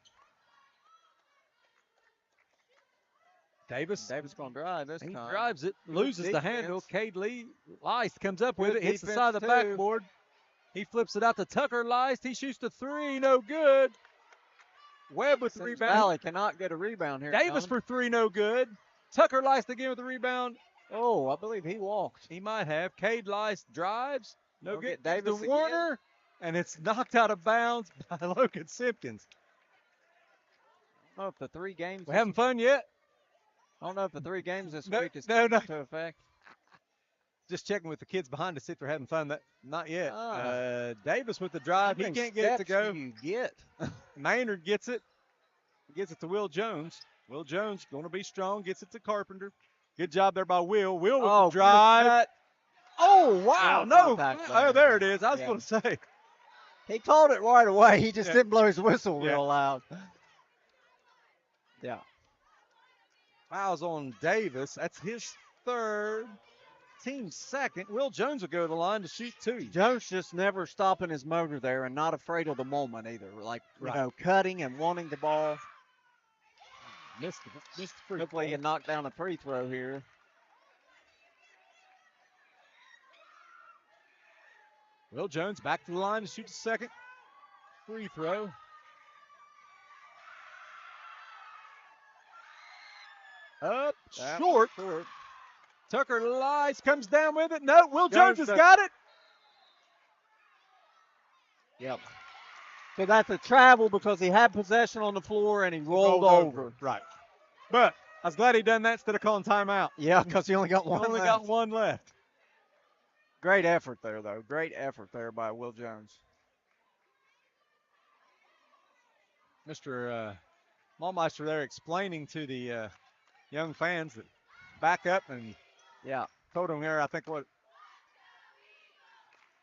Davis going to drive this time. He drives it, loses the handle. Cade Lice comes up with Good it, hits the defense, side of the too. backboard. He flips it out to Tucker Lice. He shoots the 3, no good. Webb with the Symmes rebound. Valley cannot get a rebound here. Davis John. for 3, no good. Tucker Lice again with the rebound. Oh, I believe he walked. He might have. Cade Lice drives. No They'll good. get Davis to again. Warner, and it's knocked out of bounds by Logan Simpkins. I don't know if the 3 games. We're having fun yet? I don't know if the 3 games this No, week is no. to effect. Just checking with the kids behind us, see if they're having fun. Not yet. Ah. Davis with the drive. He can't get it to go. You get. Maynard gets it. He gets it to Will Jones. Will Jones going to be strong. Gets it to Carpenter. Good job there by Will. Will with the drive. Oh, wow. No. Oh, there it is. I was going to say. He called it right away. He just didn't blow his whistle real loud. Yeah. Fouls on Davis. That's his 3rd. Team 2nd. Will Jones will go to the line to shoot 2. Jones just never stopping his motor there and not afraid of the moment either. Like, you know, cutting and wanting the ball. Missed the free Hopefully he can knock down a free throw here. Will Jones back to the line to shoot the 2nd. free throw. Up short. Tucker Lice comes down with it. No, Will Jones has got it. Yep. So that's a travel because he had possession on the floor and he rolled over. Right. But I was glad he done that instead of calling timeout. Yeah, because he only got one Only left. got one left. Great effort there, though. Great effort there by Will Jones. Mr. Mallmeister there explaining to the young fans that back up and told them there, I think,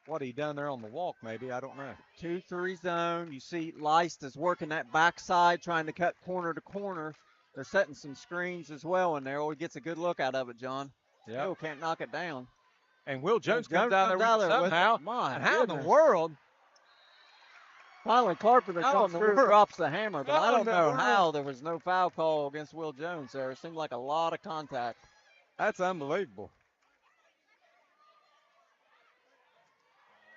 what he done there on the walk, maybe. I don't know. 2-3 zone. You see Leist is working that backside, trying to cut corner to corner. They're setting some screens as well in there. Oh, he gets a good look out of it, John. Yeah. Oh, can't knock it down. And Will Jones comes out there with it somehow. My how in goodness. the world? Finally, Carpenter comes through, drops the hammer, but I don't know how there was no foul call against Will Jones there. It seemed like a lot of contact. That's unbelievable.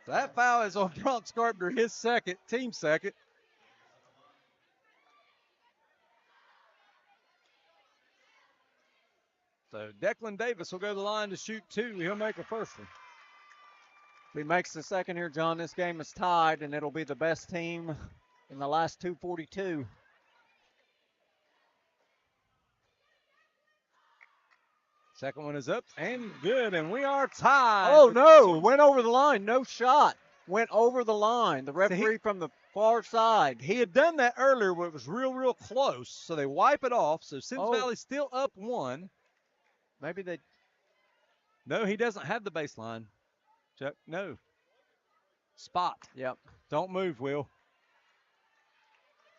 So that foul is on Bronx Carpenter, his second, team second. So Declan Davis will go to the line to shoot two. He'll make a first one. If he makes the second here, John, this game is tied, and it'll be the best team in the last 2:42. Second one is up and good, and we are tied. Oh, no, went over the line. No shot. Went over the line. The referee from the far side. He had done that earlier where it was real close, so they wipe it off. So Symmes Valley's still up one. Maybe they. No, he doesn't have the baseline. Chuck, no. Spot. Yep. Don't move, Will.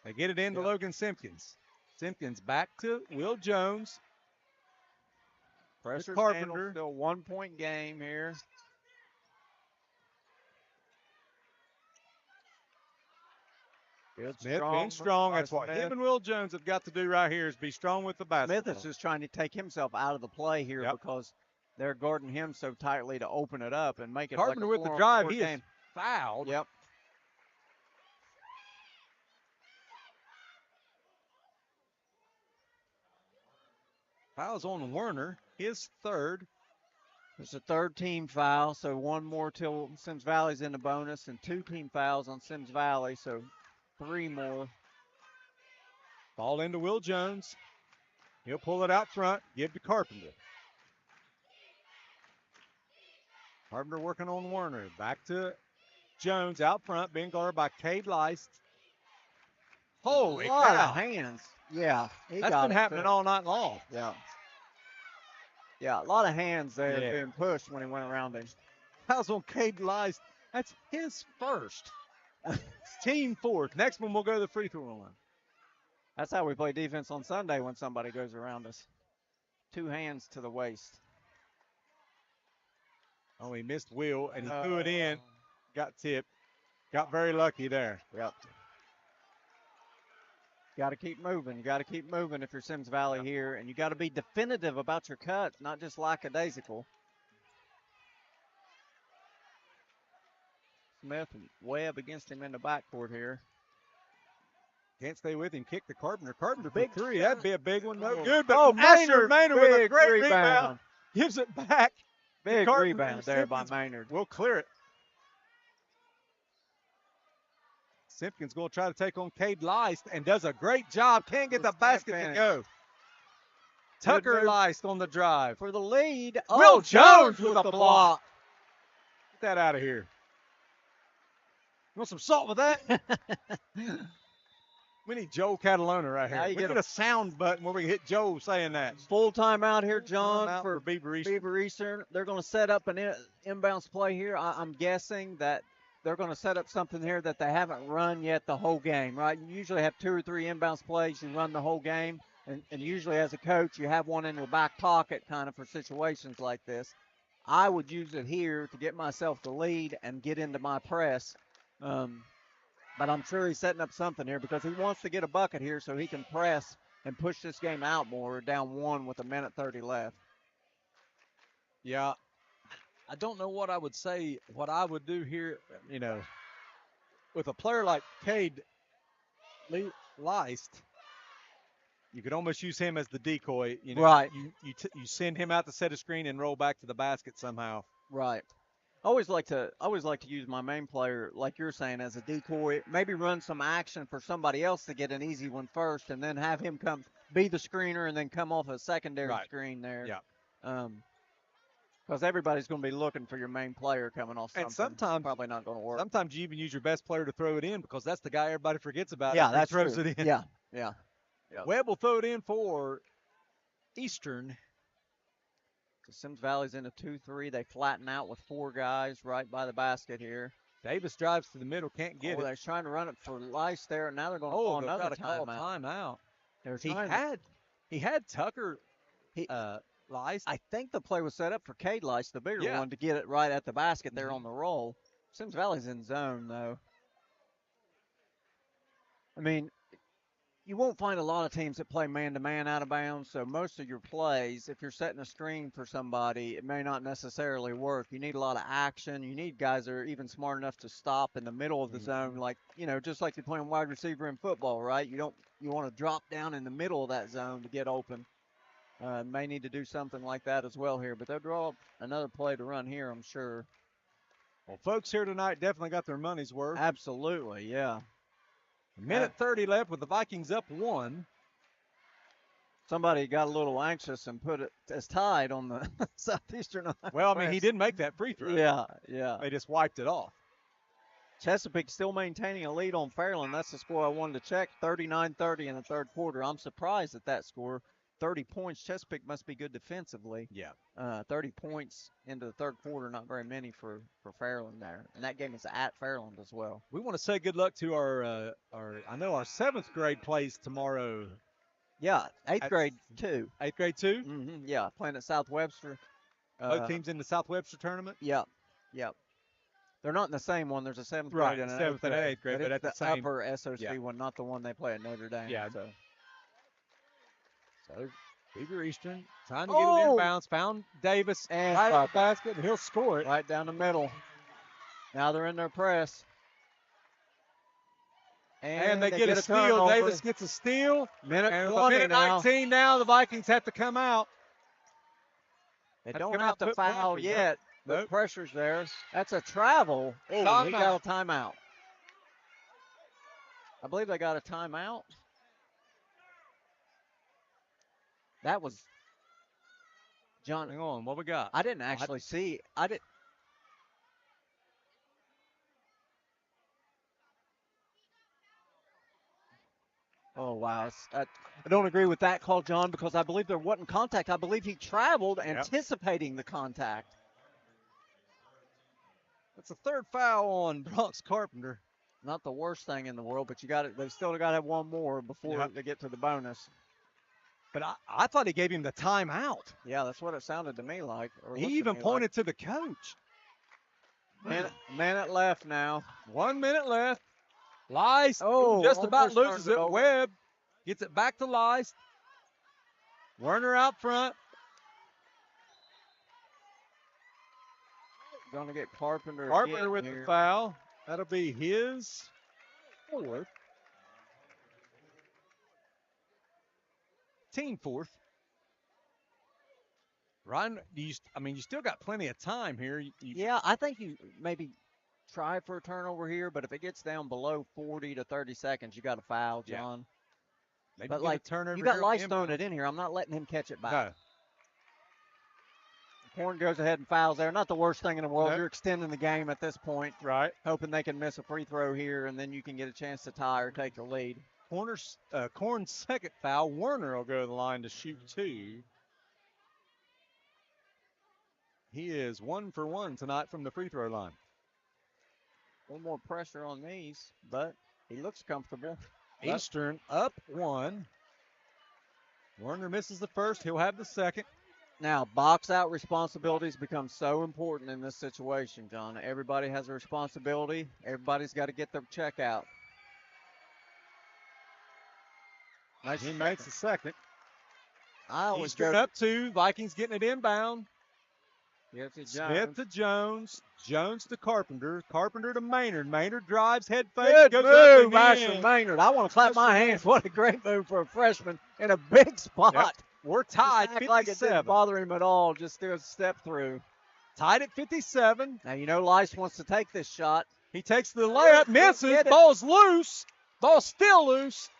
They get it into Logan Simpkins. Simpkins back to Will Jones. Pressure Carpenter. Still 1 point game here. Smith being strong. That's what him and Will Jones have got to do right here is be strong with the basketball. Smith is just trying to take himself out of the play here because they're guarding him so tightly to open it up and make it Carpenter like a with the drive. He game. is fouled. Yep. Foul's on Werner, his third. It's a third team foul, so one more till Symmes Valley's in the bonus, and 2 team fouls on Symmes Valley, so 3 more. Ball into Will Jones. He'll pull it out front, give to Carpenter. Carpenter working on Werner. Back to Jones out front, being guarded by Cade Leist. Holy cow. A lot of hands. Yeah. That's been happening all night long. Yeah. Yeah, a lot of hands there being pushed when he went around him. Fouls on Cade Leist. That's his first. Team fourth. Next one, we'll go to the free throw line. That's how we play defense on Sunday when somebody goes around us. 2 hands to the waist. Oh, he missed Will, and he threw it in. Got tipped. Got very lucky there. Yep. Got to keep moving. You got to keep moving if you're Symmes Valley here, and you got to be definitive about your cut, not just lackadaisical. Smith and Webb against him in the backcourt here. Can't stay with him. Kick to Carpenter. Carpenter big three. That'd be a big one. No good. But Maynard with a great rebound. Gives it back. Big rebound there by Maynard. We'll clear it. Simpkins going to try to take on Cade Leist and does a great job. Can't get the basket to go. Tucker Leist on the drive. For the lead. Will Jones with the block. Get that out of here. You want some salt with that? We need Joe Catalona right here. We get a sound button where we can hit Joe saying that. Full timeout here, John, for Beaver Eastern. They're going to set up an inbounds play here. I'm guessing that they're going to set up something here that they haven't run yet the whole game, right? You usually have 2 or 3 inbounds plays. You run the whole game. And usually as a coach, you have one in your back pocket kind of for situations like this. I would use it here to get myself the lead and get into my press. But I'm sure he's setting up something here because he wants to get a bucket here so he can press and push this game out more. We're down 1 with 1:30 left. Yeah. I don't know what I would say, what I would do here. You know, with a player like Cade Leist, you could almost use him as the decoy. You know, Right. you send him out to set a screen and roll back to the basket somehow. Right. I always like to use my main player, like you're saying, as a decoy. Maybe run some action for somebody else to get an easy one first, and then have him come be the screener, and then come off a secondary Right. screen there. Yeah. Because everybody's going to be looking for your main player coming off And something. Probably not going to work. sometimes you even use your best player to throw it in because that's the guy everybody forgets about Yeah, after he that's throws true. it in. Yeah, yeah. Yep. Webb will throw it in for Eastern. So Symmes Valley's in a 2-3. They flatten out with 4 guys right by the basket here. Davis drives to the middle, can't get it. They're trying to run it for Lice there, and now they're going to call they've another got to call timeout. timeout. He had Tucker He, Lice. I think the play was set up for Cade Lice, the bigger Yeah. one, to get it right at the basket there on the roll. Symmes Valley's in zone, though. I mean, you won't find a lot of teams that play man-to-man out of bounds, so most of your plays, if you're setting a screen for somebody, it may not necessarily work. You need a lot of action. You need guys that are even smart enough to stop in the middle of the zone, like, just like you're playing wide receiver in football, right? You want to drop down in the middle of that zone to get open. May need to do something like that as well here, but they'll draw up another play to run here, I'm sure. Well, folks here tonight definitely got their money's worth. Absolutely, yeah. Minute 30 left with the Vikings up 1. Somebody got a little anxious and put it as tied on the Southeastern. Well, I mean, he didn't make that free throw. Yeah. They just wiped it off. Chesapeake still maintaining a lead on Fairland. That's the score I wanted to check. 39-30 in the third quarter. I'm surprised at that score. 30 points. Chesapeake must be good defensively. Yeah. 30 points into the third quarter, not very many for Fairland there. And that game is at Fairland as well. We want to say good luck to our 7th grade plays tomorrow. Yeah, 8th grade too. 8th grade too? Mm-hmm, yeah, playing at South Webster. Both teams in the South Webster tournament? Yep. They're not in the same one. There's a 7th right, grade and an 7th 8th grade. and 8th grade, but at the same upper SOC one, not the one they play at Notre Dame. Yeah. So Beaver Eastern trying to get it inbounds. Found Davis and right at the basket, and he'll score it. Right down the middle. Now they're in their press. And they get a steal. Turnover. Davis gets a steal. Minute 19 now. The Vikings have to come out. They don't have to foul yet. The pressure's there. That's a travel. He got a timeout. I believe they got a timeout. That was John. Hang on, what we got? I didn't actually see. Oh, wow. I don't agree with that call, John, because I believe there wasn't contact. I believe he traveled anticipating the contact. That's a third foul on Bronx Carpenter. Not the worst thing in the world, but they still got to have one more before they get to the bonus. But I thought he gave him the timeout. Yeah, that's what it sounded to me like. He even pointed to the coach. Minute left now. 1 minute left. Lice just about loses it. Webb gets it back to Lice. Werner out front. Going to get Carpenter with the foul. That'll be his 4th. Team 4th. Ryan, you still got plenty of time here. Yeah, I think you maybe try for a turnover here, but if it gets down below 40 to 30 seconds, you got to foul, John. Maybe but you got Lice throwing it in here. I'm not letting him catch it back. No. Horn goes ahead and fouls there. Not the worst thing in the world. You're extending the game at this point. Right. Hoping they can miss a free throw here, and then you can get a chance to tie or take the lead. Corn's second foul. Werner will go to the line to shoot 2. He is 1 for 1 tonight from the free throw line. A little more pressure on these, but he looks comfortable. Eastern up 1. Werner misses the first. He'll have the second. Now, box out responsibilities become so important in this situation, John. Everybody has a responsibility. Everybody's got to get their check out. Nice. He makes the second. I always Eastern go up 2. Vikings getting it inbound. Gives it Smith Jones. to Jones. Jones to Carpenter. Carpenter to Maynard. Maynard drives, head fake, Good goes move, up and Asher in. Maynard. I want to clap my hands. What a great move for a freshman in a big spot. Yep. We're tied, Just act 57. like it didn't bother him at all. Just do a step through. Tied at 57. Now, you know Lice wants to take this shot. He takes the layup, misses. Ball's loose. Ball's still loose.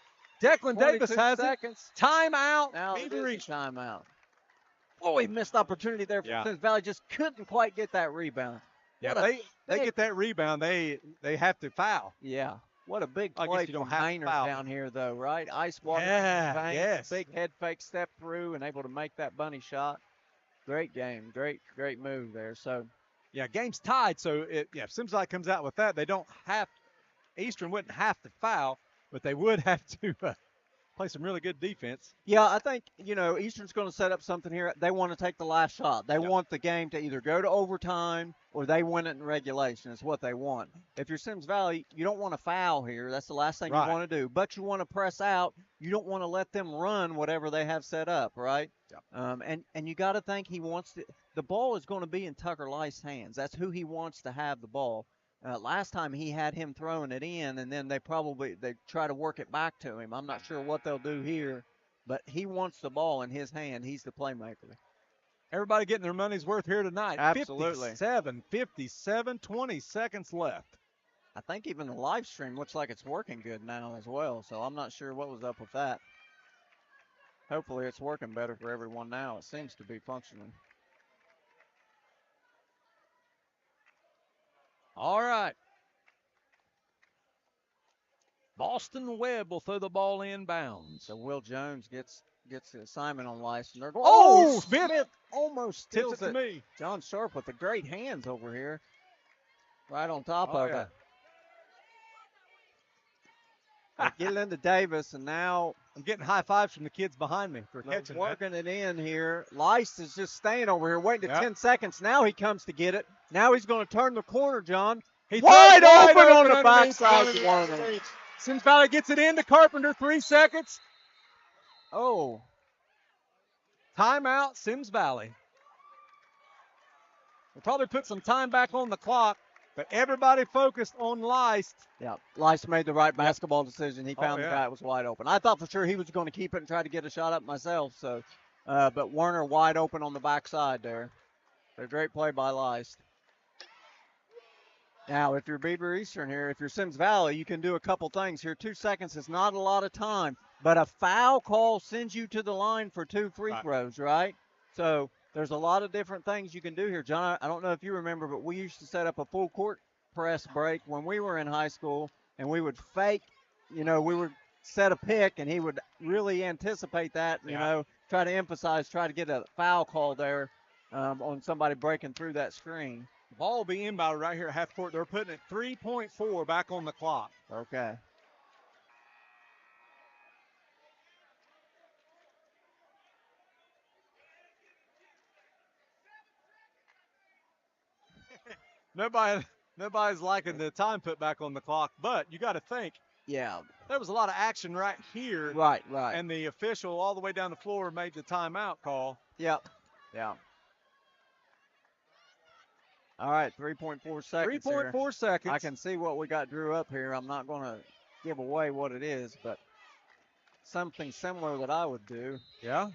Declan Davis has seconds. it. Timeout. Now Beaver it is a timeout. Oh, he missed opportunity there for Symmes Valley. Just couldn't quite get that rebound. Yeah, they get that rebound. They have to foul. Yeah. What a big I play guess you don't from have to Maynard foul. down here, though, right? Ice water. Yeah, yes. Big head fake step through and able to make that bunny shot. Great game. Great move there. So, yeah, game's tied. So, if Symmes Valley comes out with that, they don't have – Eastern wouldn't have to foul, but they would have to play some really good defense. yeah, I think, Eastern's going to set up something here. They want to take the last shot. They want the game to either go to overtime or they win it in regulation is what they want. If you're Symmes Valley, you don't want to foul here. That's the last thing you want to do. But you want to press out. You don't want to let them run whatever they have set up, right? Yep. And you got to think he wants to – the ball is going to be in Tucker Lice's hands. That's who he wants to have the ball. Last time he had him throwing it in, and then they try to work it back to him. I'm not sure what they'll do here, but he wants the ball in his hand. He's the playmaker. Everybody getting their money's worth here tonight. Absolutely. 57, 20 seconds left. I think even the live stream looks like it's working good now as well, so I'm not sure what was up with that. Hopefully it's working better for everyone now. It seems to be functioning. All right. Boston Webb will throw the ball inbounds. So Will Jones gets the assignment on Lice. And they're going, Smith almost tips tilts it to me. John Sharp with the great hands over here. Right on top of it. They get it into Davis, and now I'm getting high fives from the kids behind me for catching working it in here. Lice is just staying over here, waiting to 10 seconds. Now he comes to get it. Now he's going to turn the corner, John. He's wide open on the backside of Warner. Symmes Valley gets it into Carpenter, 3 seconds. Oh. Timeout, Symmes Valley. We'll probably put some time back on the clock, but everybody focused on Lice. Yeah, Lice made the right basketball decision. He found the guy that was wide open. I thought for sure he was going to keep it and try to get a shot up myself. So, but Werner wide open on the backside there. A great play by Lice. Now, if you're Beaver Eastern here, if you're Symmes Valley, you can do a couple things here. 2 seconds is not a lot of time, but a foul call sends you to the line for 2 free throws, right? So there's a lot of different things you can do here. John, I don't know if you remember, but we used to set up a full court press break when we were in high school, and we would fake, we would set a pick, and he would really anticipate that, try to get a foul call there on somebody breaking through that screen. Ball will be inbounded right here at half court. They're putting it 3.4 back on the clock. Okay. Nobody's liking the time put back on the clock, but you got to think. Yeah. There was a lot of action right here. Right. And the official all the way down the floor made the timeout call. Yep. Yeah. All right, 3.4 seconds. 3.4 seconds. I can see what we got drew up here. I'm not going to give away what it is, but something similar that I would do. Yeah.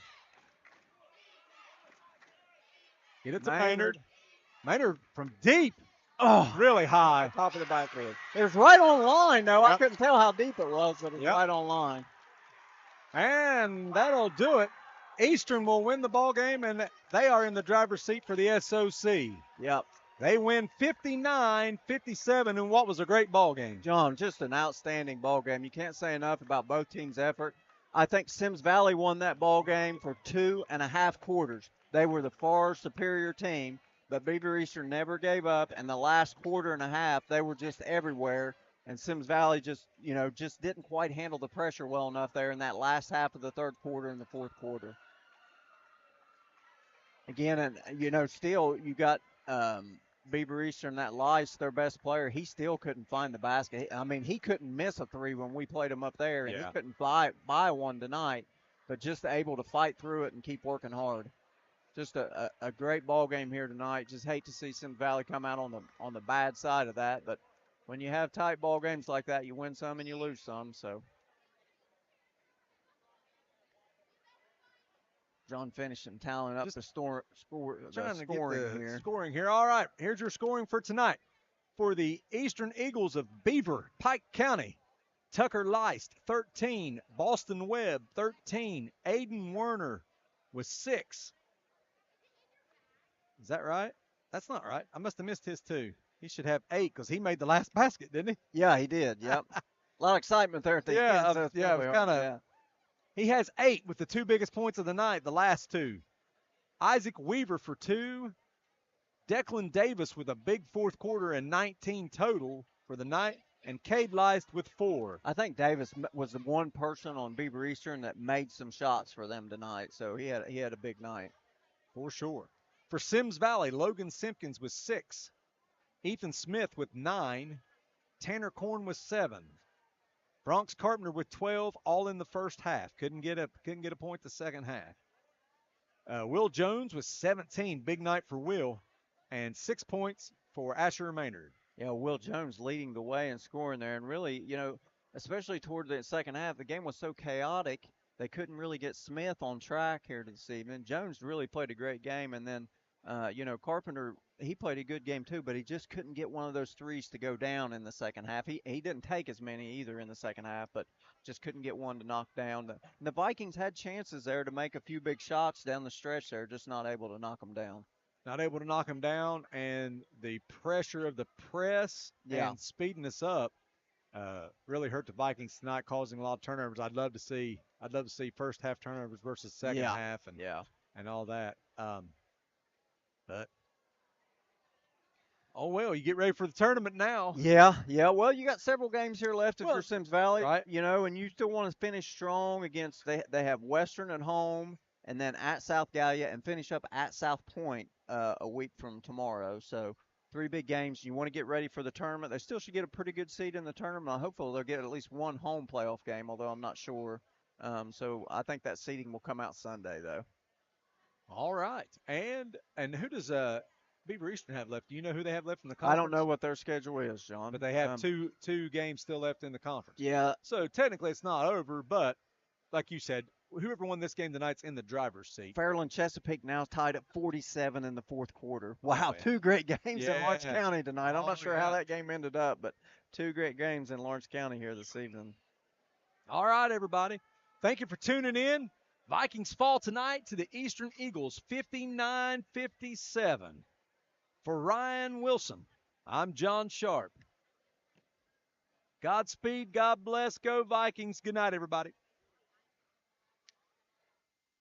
Get it to Maynard. Maynard from deep. Oh, really high. Top of the backboard. It was right on line, though. Yep. I couldn't tell how deep it was, but it was right on line. And that'll do it. Eastern will win the ball game, and they are in the driver's seat for the SOC. Yep. They win 59-57 in what was a great ball game. John, just an outstanding ball game. You can't say enough about both teams' effort. I think Symmes Valley won that ball game for 2.5 quarters. They were the far superior team, but Beaver Eastern never gave up, and the last quarter and a half, they were just everywhere. And Symmes Valley just didn't quite handle the pressure well enough there in that last half of the third quarter and the fourth quarter. Again, and still you got Beaver Eastern, that Lice, their best player, he still couldn't find the basket. I mean, he couldn't miss a three when we played him up there, and he couldn't buy one tonight, but just able to fight through it and keep working hard. Just a great ball game here tonight. Just hate to see Symmes Valley come out on the bad side of that, but when you have tight ball games like that, you win some and you lose some. So John finishing tallying up Just the trying to get scoring the here. scoring here. All right, here's your scoring for tonight. For the Eastern Eagles of Beaver, Pike County, Tucker Leist, 13. Boston Webb, 13. Aiden Werner with 6. Is that right? That's not right. I must have missed his 2. He should have 8 because he made the last basket, didn't Yeah, he did. Yep. A lot of excitement there at he? the end. So Yeah, it was kind of. yeah. He has 8 with the 2 biggest points of the night, the last 2. Isaac Weaver for 2. Declan Davis with a big fourth quarter and 19 total for the night. And Cade Leist with 4. I think Davis was the one person on Beaver Eastern that made some shots for them tonight. So he had a big night. For sure. For Symmes Valley, Logan Simpkins with 6. Ethan Smith with 9. Tanner Korn with 7. Bronx Carpenter with 12, all in the first half. Couldn't get a point the second half. Will Jones with 17, big night for Will, and 6 points for Asher Maynard. Yeah, Will Jones leading the way and scoring there, and really, especially toward the second half, the game was so chaotic they couldn't really get Smith on track here this evening. Jones really played a great game, and then Carpenter, he played a good game too, but he just couldn't get one of those threes to go down in the second half. He didn't take as many either in the second half, but just couldn't get one to knock down. The Vikings had chances there to make a few big shots down the stretch there, just not able to knock them down. Not able to knock him down, and the pressure of the press and speeding us up really hurt the Vikings tonight, causing a lot of turnovers. I'd love to see first half turnovers versus second half and all that. But oh well, you get ready for the tournament now. Yeah. Well, you got several games here left if you're Symmes Valley, right? And you still want to finish strong against. They have Western at home, and then at South Gallia, and finish up at South Point a week from tomorrow. So 3 big games. You want to get ready for the tournament. They still should get a pretty good seed in the tournament. Hopefully they'll get at least one home playoff game, although I'm not sure. So I think that seeding will come out Sunday though. All right. And who does Beaver Eastern have left? Do you know who they have left in the conference? I don't know what their schedule is, John. But they have two games still left in the conference. Yeah. So technically it's not over, but like you said, whoever won this game tonight's in the driver's seat. Fairland Chesapeake now tied at 47 in the fourth quarter. Wow, 2 great games in Lawrence County tonight. I'm not sure how that game ended up, but 2 great games in Lawrence County here this evening. All right, everybody. Thank you for tuning in. Vikings fall tonight to the Eastern Eagles, 59-57. For Ryan Wilson, I'm John Sharp. Godspeed, God bless, go Vikings. Good night, everybody.